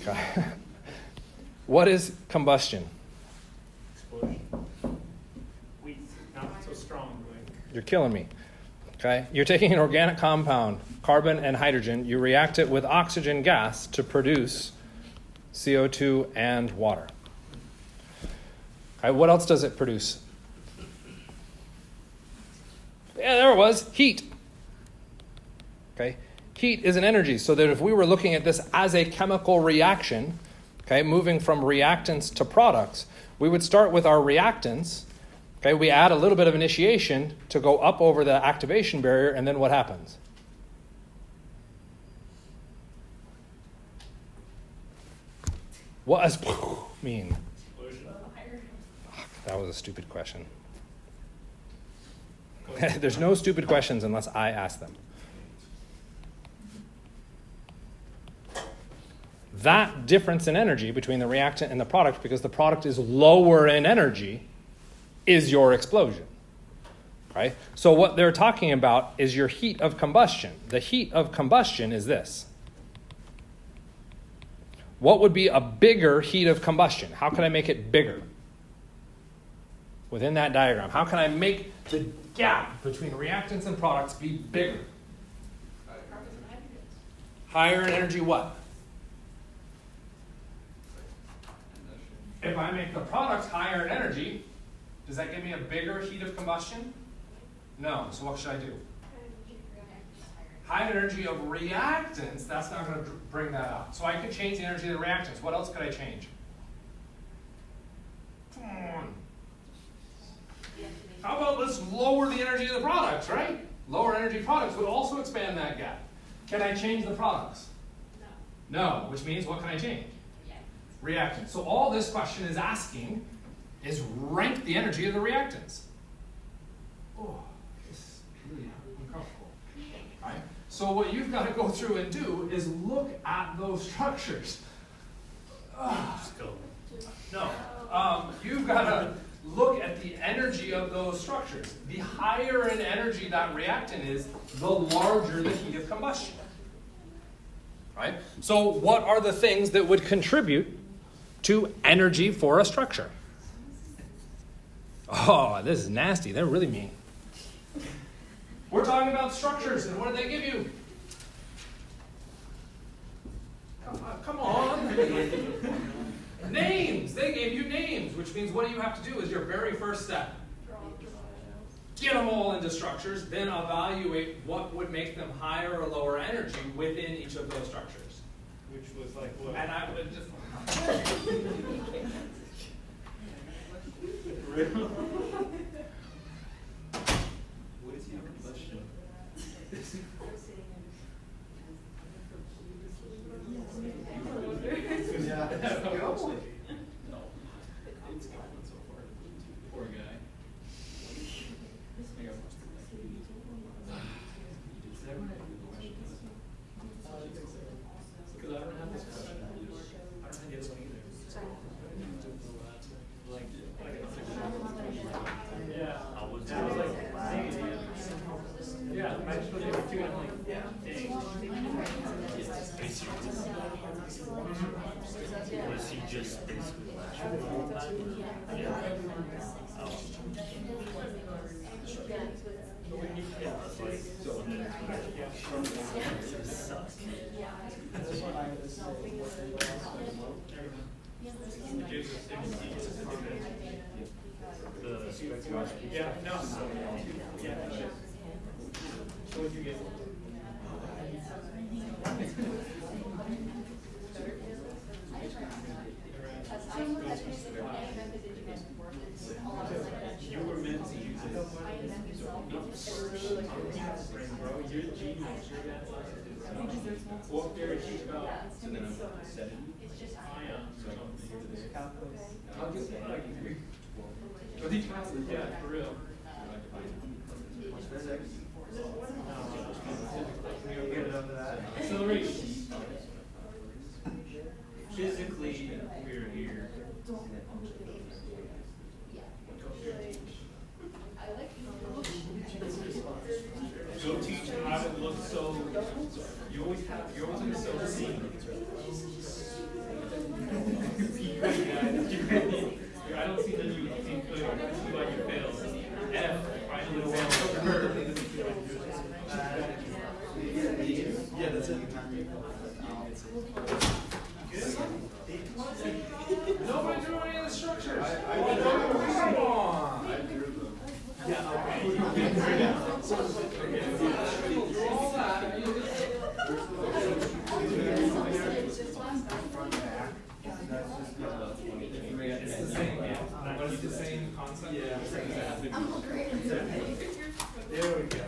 Okay. What is combustion? Explosion. Weak, not so strong. You're killing me. Okay? You're taking an organic compound, carbon and hydrogen. You react it with oxygen gas to produce CO2 and water. Okay, what else does it produce? Yeah, there it was. Heat. Okay? Heat is an energy, so that if we were looking at this as a chemical reaction, okay, moving from reactants to products, we would start with our reactants. Okay, we add a little bit of initiation to go up over the activation barrier, and then what happens? What does mean? Explosion. That was a stupid question. There's no stupid questions unless I ask them. That difference in energy between the reactant and the product, because the product is lower in energy, is your explosion. Right? So what they're talking about is your heat of combustion. The heat of combustion is this. What would be a bigger heat of combustion? How can I make it bigger? within that diagram? How can I make the gap between reactants and products be bigger? Higher in energy what? If I make the products higher in energy, does that give me a bigger heat of combustion? No. So what should I do? High energy of reactants, that's not going to bring that up. So I could change the energy of the reactants. What else could I change? Come on. How about let's lower the energy of the products, right? Lower energy products would also expand that gap. Can I change the products? No. No, which means what can I change? Reactants. So all this question is asking is rank the energy of the reactants. Oh, this is really uncomfortable. Right? So what you've got to go through and do is look at those structures. No. You've got to look at the energy of those structures. The higher in energy that reactant is, the larger the heat of combustion. Right? So what are the things that would contribute to energy for a structure? Oh, this is nasty. They're really mean. We're talking about structures, and what did they give you? Come on. Names. They gave you names, which means what do you have to do is your very first step. Get them all into structures, then evaluate what would make them higher or lower energy within each of those structures. Which was like what? And I would just... What is your question? Yeah. No. It's gone so far. Poor guy. Because I don't have this question. I don't have the other one either. Yeah. I was like, yeah, I just was able to, and I'm like, yeah, dang. Was he just basically Yeah, no. Yeah. So what'd you get? You were meant to use it. Bro, you're a genius. What there is about. So then I'm going to set it. I'll get that. Yeah, for real. Acceleration. Physically, we're here. Go teach how to look so. You're always gonna so seen. I don't see that you think good. I see why you failed. F, finally failed. Yeah, that's it. Nobody drew any of the structures. Come on. Yeah, All that. It's the same, yeah. But it's the same concept. Yeah. There we go.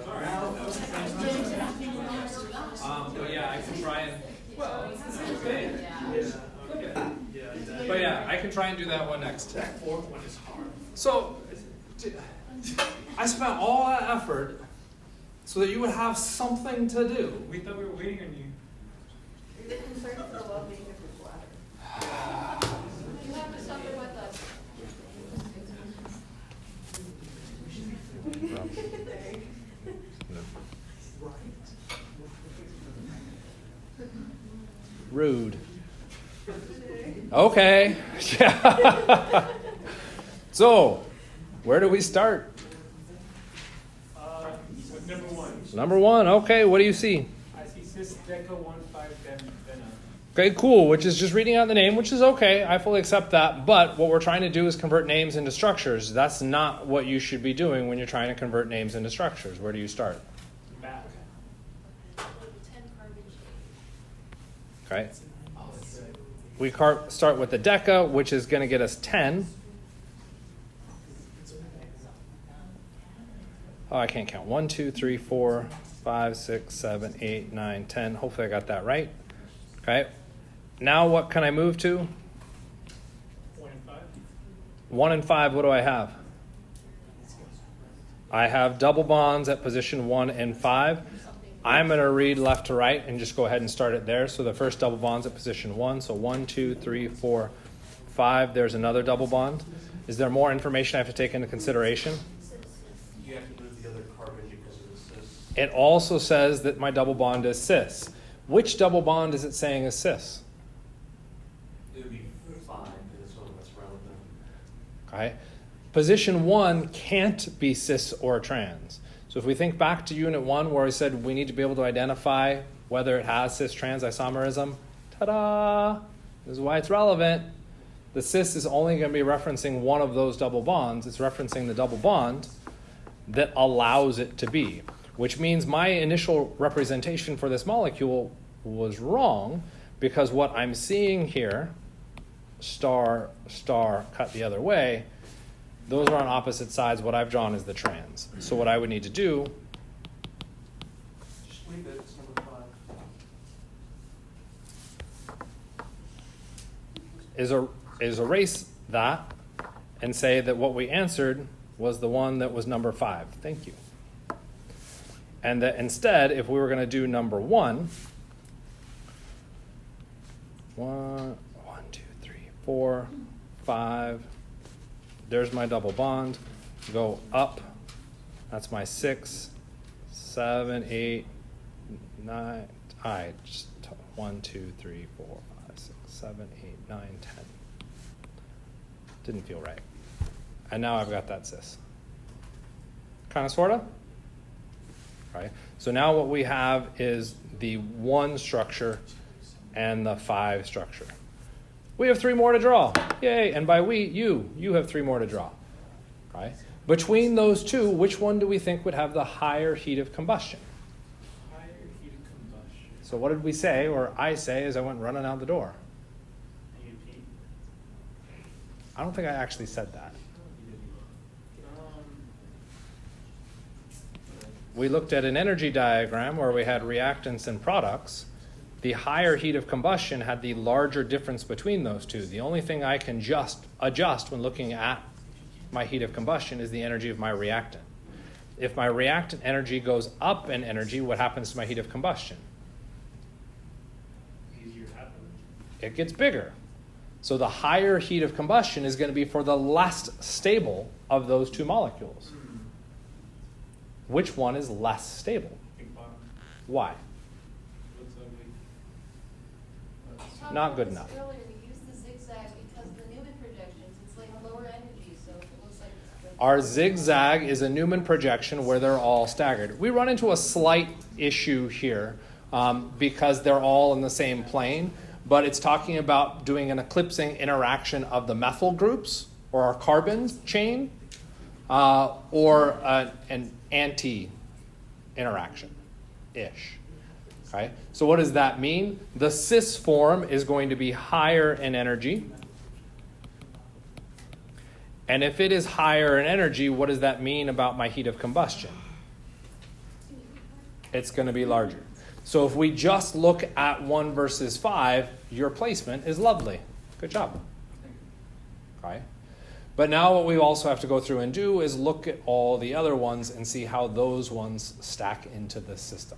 But yeah, I can try and. Well, it's the same thing. But yeah, I can try and do that one next. That fourth one is hard. So, I spent all that effort so that you would have something to do. We thought we were waiting on you. You're concerned for the well-being of your bladder. You have to suffer with us. Rude. Okay. So, Where do we start? Number one. Number one. Okay, what do you see? I see cis deca 1,5 Vena. Okay, cool, which is just reading out the name, which is okay. I fully accept that. But what we're trying to do is convert names into structures. That's not what you should be doing when you're trying to convert names into structures. Where do you start? Back. Okay. We start with the deca, which is going to get us 10. Oh, I can't count. 1, 2, 3, 4, 5, 6, 7, 8, 9, 10. Hopefully I got that right. Okay. Now what can I move to? 1 and 5. 1 and 5, what do I have? I have double bonds at position 1 and 5. I'm going to read left to right and just go ahead and start it there. So the first double bond's at position 1. So 1, 2, 3, 4, 5. There's another double bond. Is there more information I have to take into consideration? You have to move the other carbon because of the cis. It also says that my double bond is cis. Which double bond is it saying is cis? It would be 5, and it's one that's relevant. Okay. Position 1 can't be cis or trans. So if we think back to Unit 1 where we said we need to be able to identify whether it has cis-trans isomerism, ta-da! This is why it's relevant. The cis is only going to be referencing one of those double bonds. It's referencing the double bond that allows it to be, which means my initial representation for this molecule was wrong because what I'm seeing here, star, star, cut the other way, those are on opposite sides. What I've drawn is the trans. So what I would need to do Just leave it, it's number 5. is erase that and say that what we answered was the one that was number 5. Thank you. And that instead, if we were going to do number 1, 1, 2, 3, 4, 5. There's my double bond. Go up. That's my 6, 7, 8, 9. I just 1, 2, 3, 4, 5, 6, 7, 8, 9, 10. Didn't feel right. And now I've got that cis. Kind of, sort of. Right? So now what we have is the 1 structure and the 5 structure. We have 3 more to draw. Yay. And by we, you have 3 more to draw. Right? Between those two, which one do we think would have the higher heat of combustion? Higher heat of combustion. So what did we say, or I say, as I went running out the door? AUP. I don't think I actually said that. We looked at an energy diagram where we had reactants and products. The higher heat of combustion had the larger difference between those two. The only thing I can just adjust when looking at my heat of combustion is the energy of my reactant. If my reactant energy goes up in energy, what happens to my heat of combustion? Easier to happen. It gets bigger. So the higher heat of combustion is going to be for the less stable of those two molecules. Which one is less stable? Big bottom. Why? Looks ugly. Not good enough. Earlier, we used the zigzag because of the Newman projections. It's like lower energy, so it looks like it's Our zigzag is a Newman projection where they're all staggered. We run into a slight issue here because they're all in the same plane, but it's talking about doing an eclipsing interaction of the methyl groups or our carbon chain or an anti-interaction-ish. Okay? So what does that mean? The cis form is going to be higher in energy. And if it is higher in energy, what does that mean about my heat of combustion? It's going to be larger. So if we just look at 1 versus 5, your placement is lovely. Good job. Okay? But now what we also have to go through and do is look at all the other ones and see how those ones stack into the system.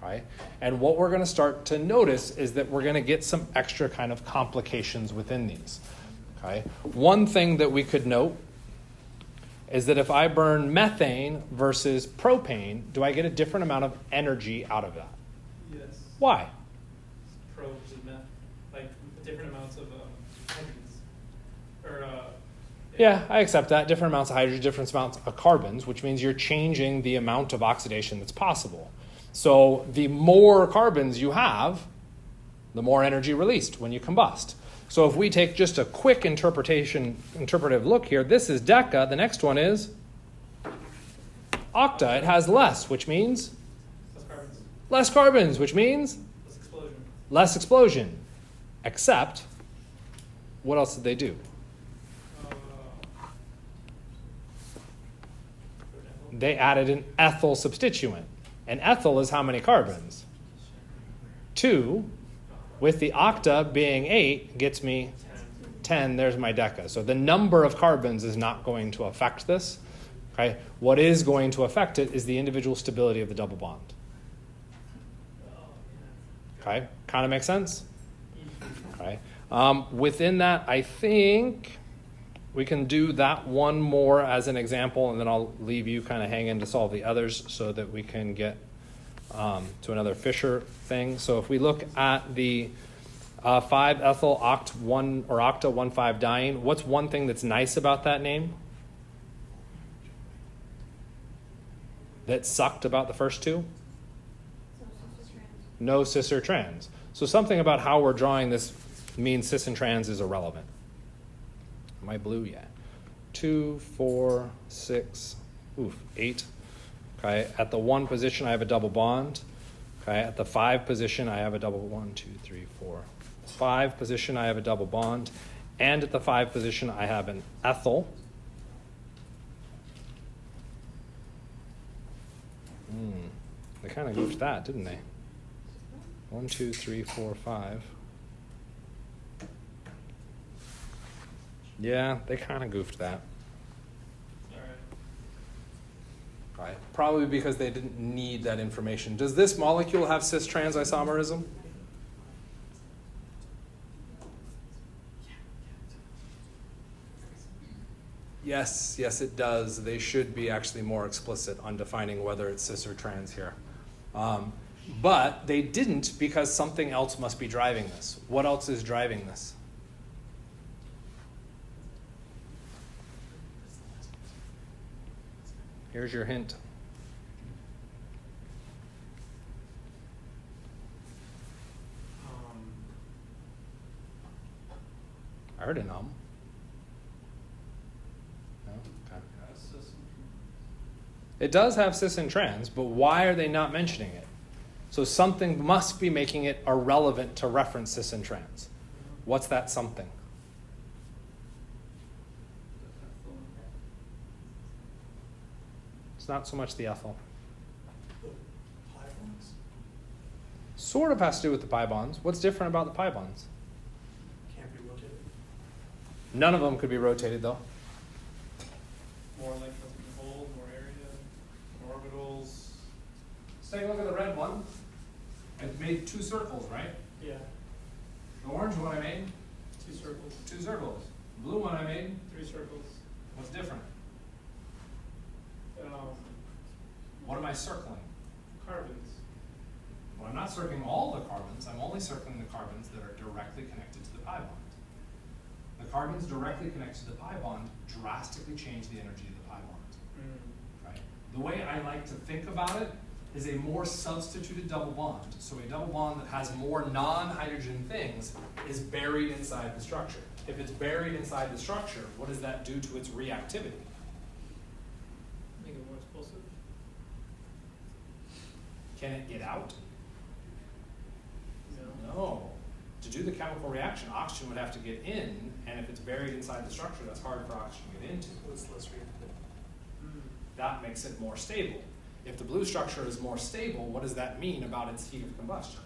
Okay? And what we're going to start to notice is that we're going to get some extra kind of complications within these. Okay? One thing that we could note is that if I burn methane versus propane, do I get a different amount of energy out of that? Yes. Why? Probes and meth, like different amounts of hydrogens or Yeah, I accept that. Different amounts of hydrogen, different amounts of carbons, which means you're changing the amount of oxidation that's possible. So the more carbons you have, the more energy released when you combust. So if we take just a quick interpretive look here, this is deca, the next one is octa. It has less, which means Less carbons, less carbons, which means less explosion. less explosion. Except, what else did they do? They added an ethyl substituent. And ethyl is how many carbons? 2. With the octa being 8 gets me 10. There's my deca. So the number of carbons is not going to affect this. Okay? What is going to affect it is the individual stability of the double bond. Okay? Kind of makes sense? Okay. Within that, I think we can do that one more as an example, and then I'll leave you kind of hanging to solve the others so that we can get to another Fisher thing. So if we look at the 5-ethyl oct-1 or octa-1,5-diene, what's one thing that's nice about that name? That sucked about the first two? So cis or trans. No cis or trans. So something about how we're drawing this means cis and trans is irrelevant. Am I blue? Yeah. 2, 4, 6, 8. Okay. At the 1 position, I have a double bond. Okay. At the 5 position, I have a double 1, 2, 3, 4. 5 position, I have a double bond. And at the 5 position, I have an ethyl. They kind of goofed that, didn't they? 1, 2, 3, 4, 5. Yeah, they kind of goofed that. All right. Right. Probably because they didn't need that information. Does this molecule have cis-trans isomerism? Yes, it does. They should be actually more explicit on defining whether it's cis or trans here. But they didn't because something else must be driving this. What else is driving this? Here's your hint. I heard an No? Okay. It does have cis and trans, but why are they not mentioning it? So something must be making it irrelevant to reference cis and trans. What's that something? It's not so much the ethyl. Sort of has to do with the pi bonds. What's different about the pi bonds? Can't be rotated. None of them could be rotated, though. More electrons can hold, more area, more orbitals. Let's take a look at the red one. I made 2 circles, right? Yeah, The orange one I made, 2 circles, 2 circles. The blue one I made, 3 circles. what's different? Um, What am I circling? Carbons. Well, I'm not circling all the carbons. I'm only circling the carbons that are directly connected to the pi bond. The carbons directly connected to the pi bond drastically change the energy of the pi bond. Right? The way I like to think about it is a more substituted double bond. So a double bond that has more non-hydrogen things is buried inside the structure. If it's buried inside the structure, what does that do to its reactivity? Make it more explosive. Can it get out? No. No. To do the chemical reaction, oxygen would have to get in, and if it's buried inside the structure, that's hard for oxygen to get into. It's less reactive. That makes it more stable. If the blue structure is more stable, what does that mean about its heat of combustion?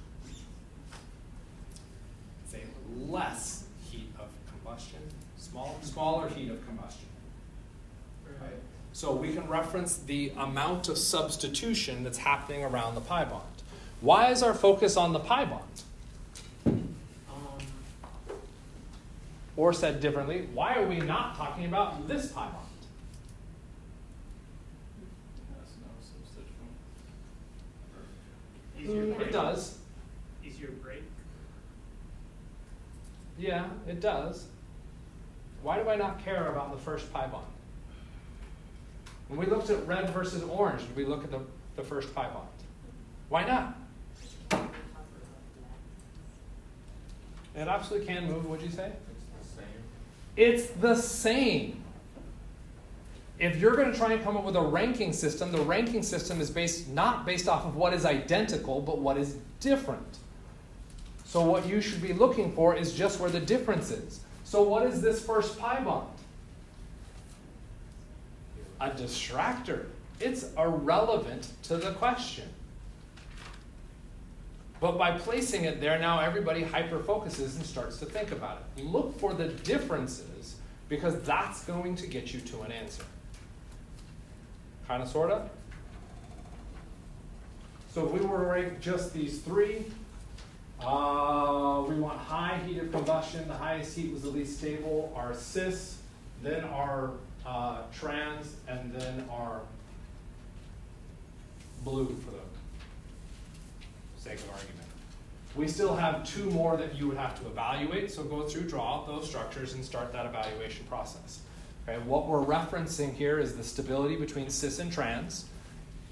It's a less heat of combustion, smaller heat of combustion. Right? So we can reference the amount of substitution that's happening around the pi bond. Why is our focus on the pi bond? Or said differently, why are we not talking about this pi bond? That's no substitution. Easier break. It does. Easier break. Yeah, it does. Why do I not care about the first pi bond? When we looked at red versus orange, did we look at the first pi bond? Why not? It absolutely can move, what'd you say? It's the same. If you're going to try and come up with a ranking system, the ranking system is not based off of what is identical, but what is different. So what you should be looking for is just where the difference is. So what is this first pi bond? A distractor. It's irrelevant to the question. But by placing it there, now everybody hyper-focuses and starts to think about it. Look for the differences, because that's going to get you to an answer. Kind of, sort of? So if we were to rank just these three, we want high heat of combustion. The highest heat was the least stable. Our cis, then our trans, and then our blue for the sake of argument. We still have two more that you would have to evaluate, so go through, draw out those structures, and start that evaluation process. Okay, what we're referencing here is the stability between cis and trans,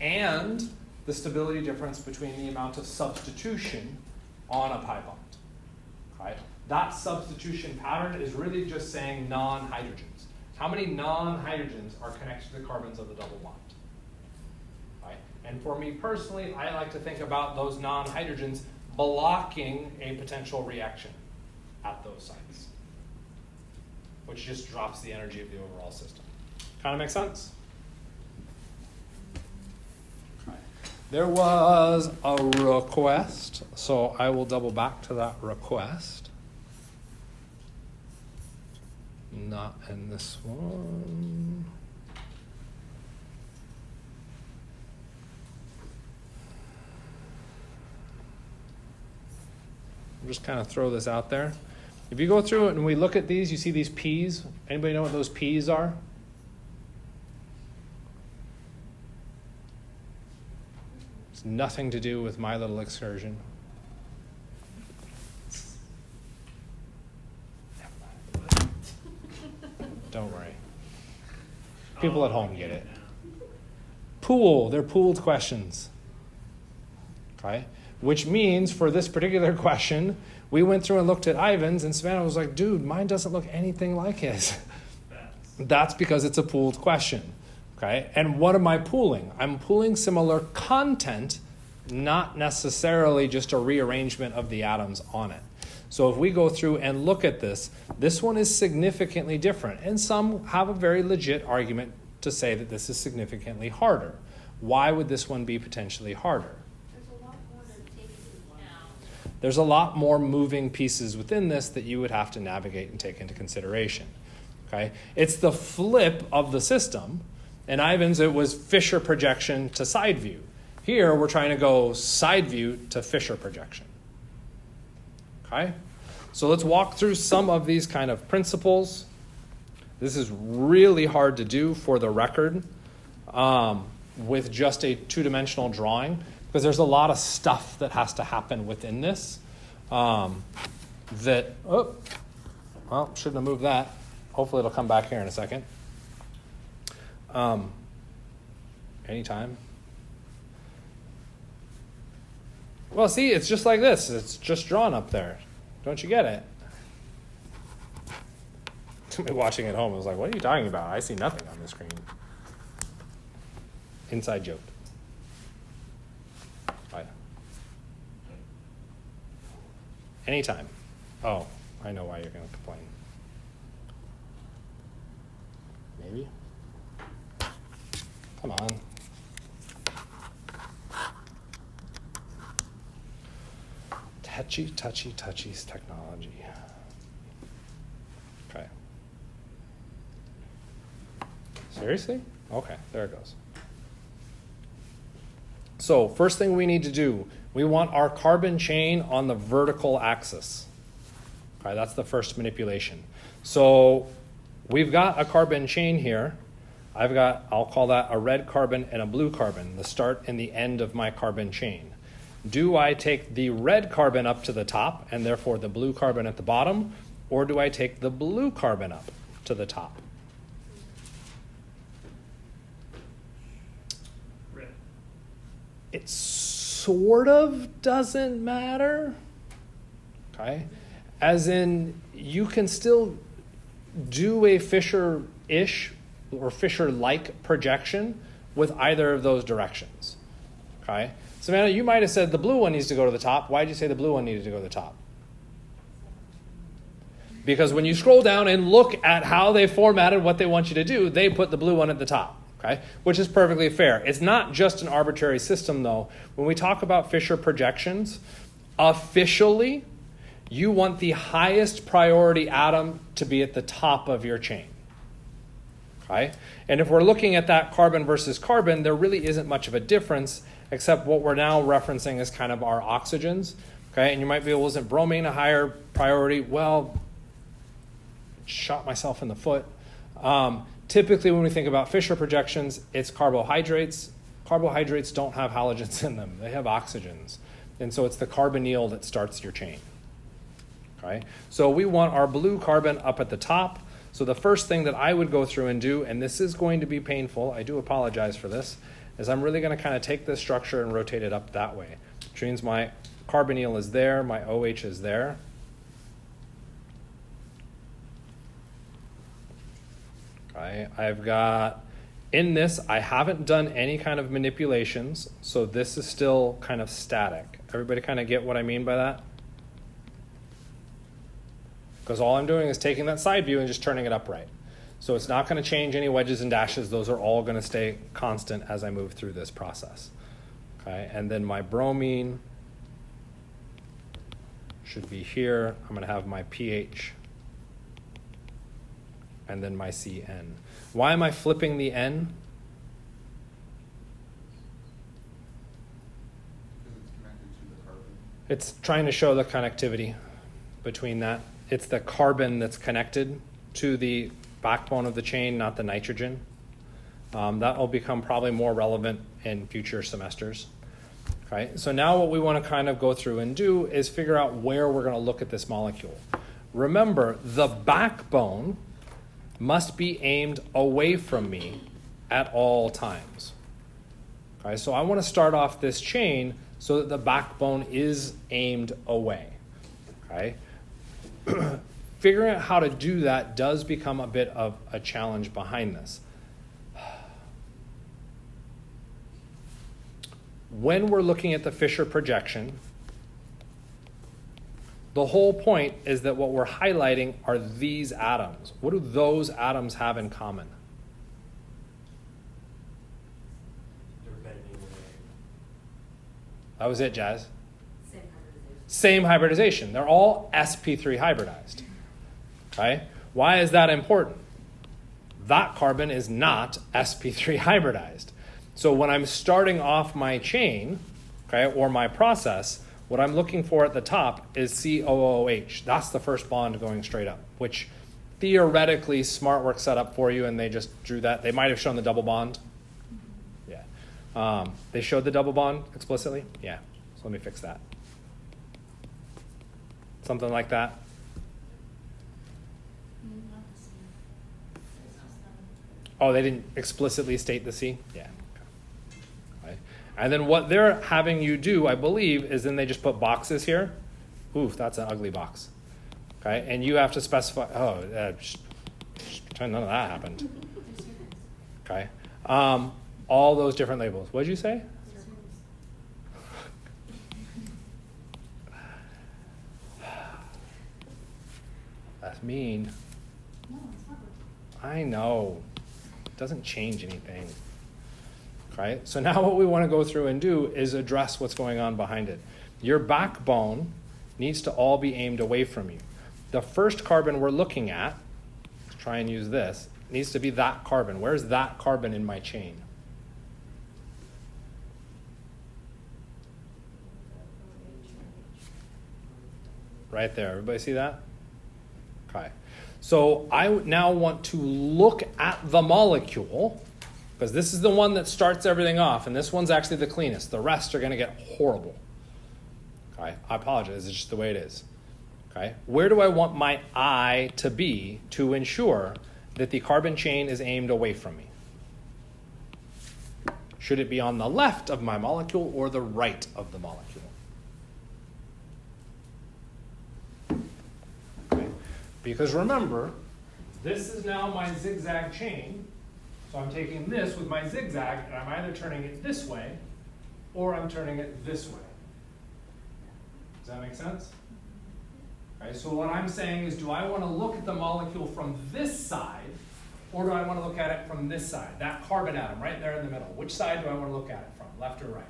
and the stability difference between the amount of substitution on a pi bond. Okay? That substitution pattern is really just saying non-hydrogens. How many non-hydrogens are connected to the carbons of the double bond? Right? And for me personally, I like to think about those non-hydrogens blocking a potential reaction at those sites, which just drops the energy of the overall system. Kind of make sense? Okay. There was a request, so I will double back to that request. Not in this one. I'll just kind of throw this out there. If you go through it and we look at these, you see these P's. Anybody know what those P's are? It's nothing to do with my little excursion. Don't worry. People at home get it. Pool. They're pooled questions. Okay? Which means for this particular question, we went through and looked at Ivan's, and Savannah was like, dude, mine doesn't look anything like his. That's because it's a pooled question. Okay? And what am I pooling? I'm pooling similar content, not necessarily just a rearrangement of the atoms on it. So if we go through and look at this one is significantly different. And some have a very legit argument to say that this is significantly harder. Why would this one be potentially harder? There's a lot more to take into account. There's a lot more moving pieces within this that you would have to navigate and take into consideration. Okay? It's the flip of the system. In Ivan's, it was Fisher projection to side view. Here, we're trying to go side view to Fisher projection. Okay? So let's walk through some of these kind of principles. This is really hard to do for the record with just a two-dimensional drawing, because there's a lot of stuff that has to happen within this shouldn't have moved that. Hopefully it'll come back here in a second. Anytime. Well, see, it's just like this. It's just drawn up there. Don't you get it? Somebody watching at home was like, what are you talking about? I see nothing on the screen. Inside joke. Right. Anytime. Oh, I know why you're going to complain. Maybe. Come on. Touchy technology. Okay. Seriously? Okay, there it goes. So first thing we need to do, we want our carbon chain on the vertical axis. Okay, that's the first manipulation. So we've got a carbon chain here. I'll call that a red carbon and a blue carbon, the start and the end of my carbon chain. Do I take the red carbon up to the top and therefore the blue carbon at the bottom, or do I take the blue carbon up? to the top. Red. It sort of doesn't matter, okay? As in, you can still do a Fisher-ish or Fisher-like projection with either of those directions, okay? Savannah, you might have said the blue one needs to go to the top. Why did you say the blue one needed to go to the top? Because when you scroll down and look at how they formatted what they want you to do, they put the blue one at the top, okay? Which is perfectly fair. It's not just an arbitrary system, though. When we talk about Fisher projections, officially, you want the highest priority atom to be at the top of your chain, okay? And if we're looking at that carbon versus carbon, there really isn't much of a difference, except what we're now referencing is kind of our oxygens, okay? And you might be, well, isn't bromine a higher priority? Well, shot myself in the foot. Typically, when we think about Fisher projections, it's carbohydrates. Carbohydrates don't have halogens in them. They have oxygens. And so it's the carbonyl that starts your chain. Okay? So we want our blue carbon up at the top. So the first thing that I would go through and do, and this is going to be painful, I do apologize for this, is I'm really going to kind of take this structure and rotate it up that way. Which means my carbonyl is there, my OH is there. I've got, in this, I haven't done any kind of manipulations, so this is still kind of static. Everybody kind of get what I mean by that? Because all I'm doing is taking that side view and just turning it upright. So it's not going to change any wedges and dashes. Those are all going to stay constant as I move through this process. Okay, and then my bromine should be here. I'm going to have my pH. And then my CN. Why am I flipping the N? Because it's connected to the carbon. It's trying to show the connectivity between that. It's the carbon that's connected to the backbone of the chain, not the nitrogen. That will become probably more relevant in future semesters. Okay, so now what we want to kind of go through and do is figure out where we're going to look at this molecule. Remember, the backbone must be aimed away from me at all times. Okay, so I want to start off this chain so that the backbone is aimed away. Okay, figuring out how to do that does become a bit of a challenge behind this. When we're looking at the Fisher projection, the whole point is that what we're highlighting are these atoms. What do those atoms have in common? They're bending away. That was it, Jazz. Same hybridization. Same hybridization. They're all sp3 hybridized. Okay? Why is that important? That carbon is not sp3 hybridized. So when I'm starting off my chain, okay, or my process, what I'm looking for at the top is COOH. That's the first bond going straight up, which theoretically SmartWorks set up for you, and they just drew that. They might have shown the double bond. Yeah. They showed the double bond explicitly? Yeah. So let me fix that. Something like that. Not the same. It's just, Oh, they didn't explicitly state the C? Yeah. Okay. And then what they're having you do, I believe, is then they just put boxes here. Oof, that's an ugly box. Okay, and you have to specify, just pretend none of that happened. Okay. All those different labels. What did you say? That's mean. No, it's not good. I know. It doesn't change anything. Okay, so now what we want to go through and do is address what's going on behind it. Your backbone needs to all be aimed away from you. The first carbon we're looking at, let's try and use this, needs to be that carbon. Where's that carbon in my chain? Right there. Everybody see that? Okay. So I now want to look at the molecule, because this is the one that starts everything off, and this one's actually the cleanest. The rest are going to get horrible. Okay, I apologize. It's just the way it is. Okay, where do I want my eye to be to ensure that the carbon chain is aimed away from me? Should it be on the left of my molecule or the right of the molecule? Okay. Because remember, this is now my zigzag chain. So I'm taking this with my zigzag, and I'm either turning it this way or I'm turning it this way. Does that make sense? Okay, so what I'm saying is, do I want to look at the molecule from this side, or do I want to look at it from this side? That carbon atom right there in the middle. Which side do I want to look at it from, left or right?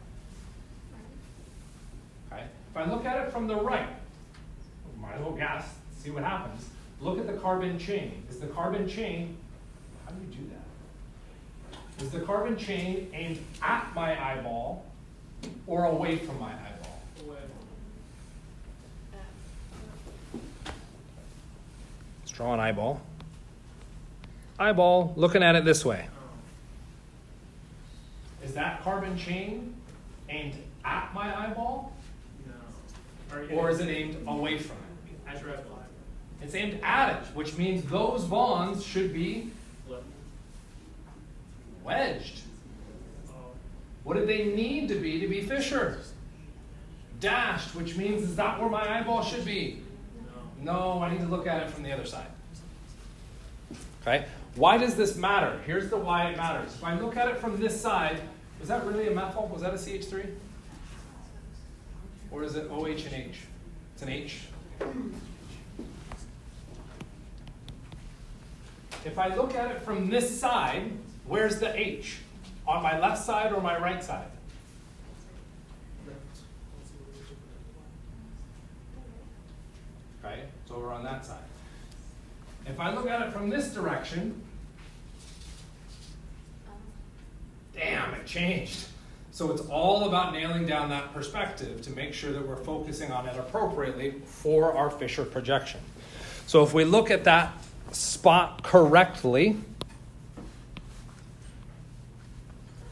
Okay. If I look at it from the right, might as well guess, see what happens. Look at the carbon chain. Is the carbon chain, how do you do that? Is the carbon chain aimed at my eyeball or away from my eyeball? Away. Let's draw an eyeball. Eyeball, looking at it this way. Is that carbon chain aimed at my eyeball? No. Or is it aimed away from it? At your eyeball. It's aimed at it, which means those bonds should be Left. wedged. Oh. What did they need to be Fisher? Dashed, which means is that where my eyeball should be? No. No, I need to look at it from the other side. Okay? Why does this matter? Here's the why it matters. If I look at it from this side, was that really a methyl? Was that a CH3? Or is it OH and H? It's an H. If I look at it from this side, where's the H? On my left side or my right side? Okay, it's over on that side. If I look at it from this direction, damn, it changed. So it's all about nailing down that perspective to make sure that we're focusing on it appropriately for our Fisher projection. So if we look at that spot correctly,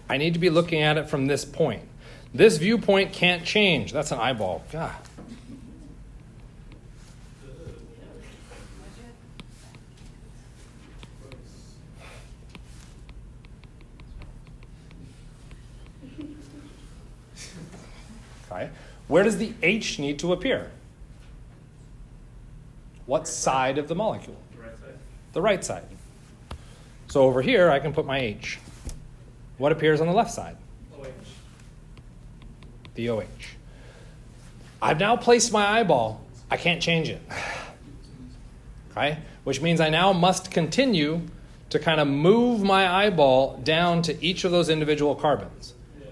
I need to be looking at it from this point. This viewpoint can't change. That's an eyeball. God. Okay. Where does the H need to appear? What side of the molecule? The right side. The right side. So over here, I can put my H. What appears on the left side? OH. The OH. I've now placed my eyeball. I can't change it. Okay? Which means I now must continue to kind of move my eyeball down to each of those individual carbons. Yeah.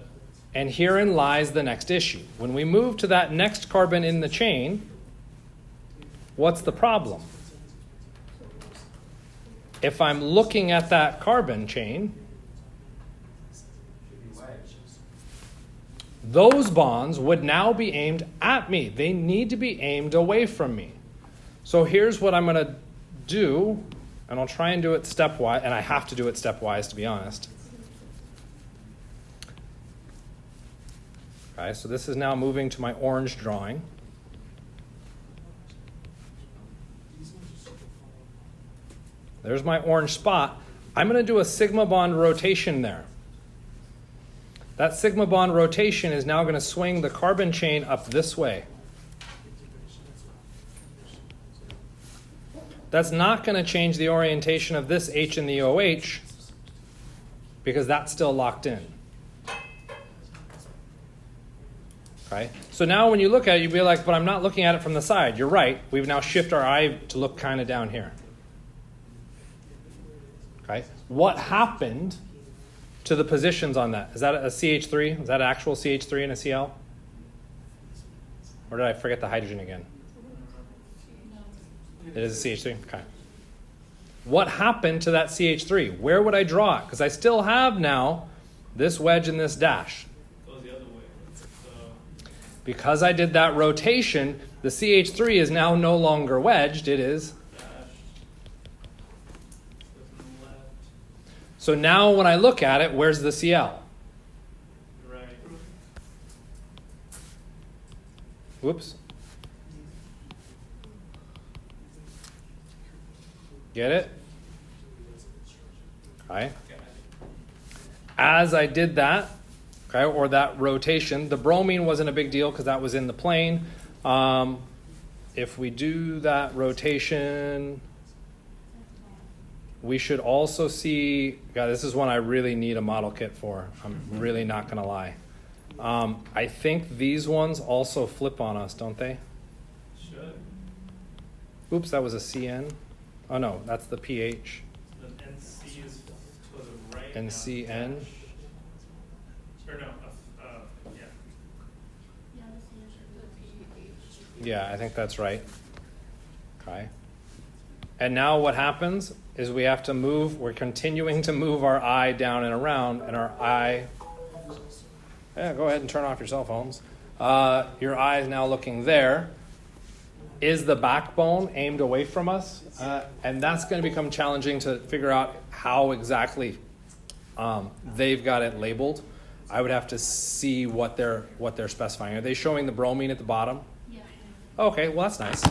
And herein lies the next issue. When we move to that next carbon in the chain, what's the problem? If I'm looking at that carbon chain, those bonds would now be aimed at me. They need to be aimed away from me. So here's what I'm going to do, and I'll try and do it stepwise, and I have to do it stepwise to be honest. Okay, so this is now moving to my orange drawing. There's my orange spot. I'm going to do a sigma bond rotation there. That sigma bond rotation is now going to swing the carbon chain up this way. That's not going to change the orientation of this H and the OH because that's still locked in. Okay? So now when you look at it, you'll be like, but I'm not looking at it from the side. You're right. We've now shifted our eye to look kind of down here. Okay? What happened to the positions on that? Is that a CH3? Is that an actual CH3 and a Cl? Or did I forget the hydrogen again? It is a CH3? Okay. What happened to that CH3? Where would I draw it? Because I still have now this wedge and this dash. Goes the other way. So, Because I did that rotation, the CH3 is now no longer wedged. It is. dash. Goes to the left. So now when I look at it, where's the Cl? Right. Whoops. Get it? Okay. As I did that, okay, or that rotation, the bromine wasn't a big deal because that was in the plane. If we do that rotation, we should also see, God, this is one I really need a model kit for. I'm really not going to lie. I think these ones also flip on us, don't they? Should. Oops, that was a CN. Oh no, that's the pH. The NC is to the right. now. NCN. Or no, yeah. Yeah, I think that's right. Okay. And now what happens is we have to move, we're continuing to move our eye down and around, and our eye, yeah, go ahead and turn off your cell phones. Your eye is now looking there. Is the backbone aimed away from us? And that's going to become challenging to figure out how exactly they've got it labeled. I would have to see what they're specifying. Are they showing the bromine at the bottom? Yeah. Okay, well that's nice.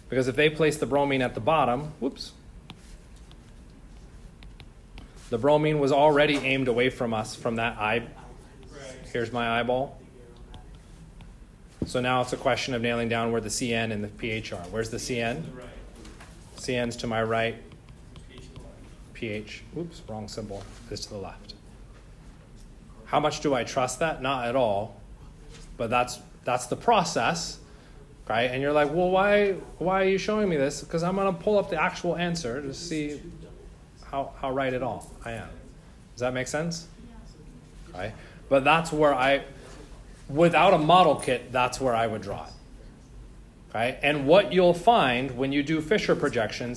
Because if they place the bromine at the bottom, whoops, the bromine was already aimed away from us from that eye. Here's my eyeball. So now it's a question of nailing down where the CN and the pH are. Where's the CN? To the right. CN's to my right. PH to the left. pH, oops, wrong symbol, is to the left. How much do I trust that? Not at all. But that's the process, right? And you're like, well, why are you showing me this? Because I'm going to pull up the actual answer to see how right at all I am. Does that make sense? Right? But that's where without a model kit, that's where I would draw it. Okay? And what you'll find when you do Fisher projections